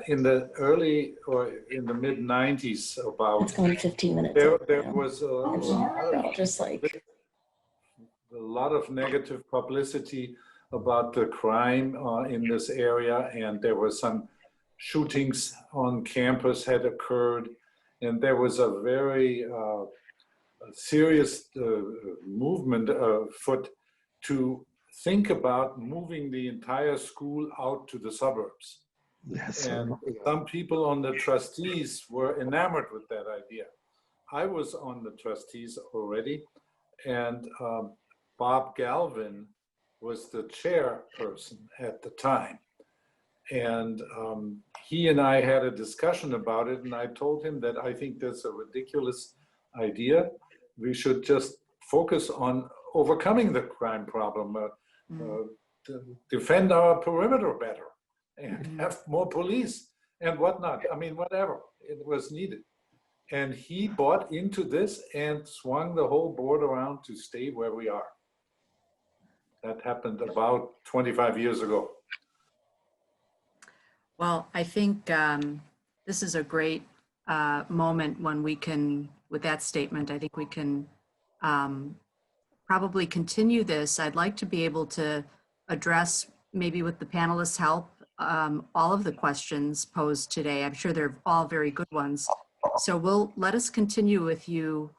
Speaker 5: in the early or in the mid 90s about
Speaker 10: It's going 15 minutes.
Speaker 5: there was
Speaker 10: Just like
Speaker 5: a lot of negative publicity about the crime in this area, and there were some shootings on campus had occurred, and there was a very serious movement afoot to think about moving the entire school out to the suburbs.
Speaker 9: Yes.
Speaker 5: And some people on the trustees were enamored with that idea. I was on the trustees already, and Bob Galvin was the chairperson at the time. And he and I had a discussion about it, and I told him that I think that's a ridiculous idea. We should just focus on overcoming the crime problem, defend our perimeter better, and have more police and whatnot. I mean, whatever it was needed. And he bought into this and swung the whole board around to stay where we are. That happened about 25 years ago.
Speaker 1: Well, I think this is a great moment when we can, with that statement, I think we can probably continue this. I'd like to be able to address, maybe with the panelists' help, all of the questions posed today. I'm sure they're all very good ones. So let us continue with you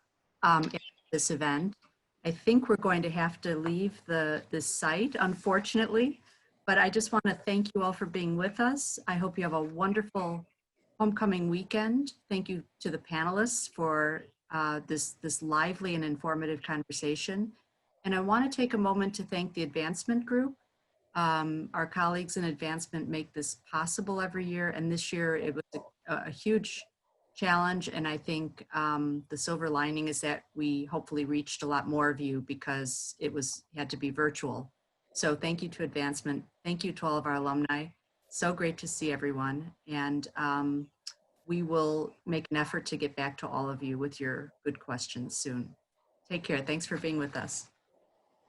Speaker 1: at this event. I think we're going to have to leave this site, unfortunately, but I just want to thank you all for being with us. I hope you have a wonderful homecoming weekend. Thank you to the panelists for this lively and informative conversation. And I want to take a moment to thank the advancement group. Our colleagues in advancement make this possible every year, and this year it was a huge challenge, and I think the silver lining is that we hopefully reached a lot more of you because it had to be virtual. So thank you to advancement. Thank you to all of our alumni. So great to see everyone, and we will make an effort to get back to all of you with your good questions soon. Take care. Thanks for being with us.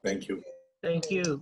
Speaker 5: Thank you.
Speaker 3: Thank you.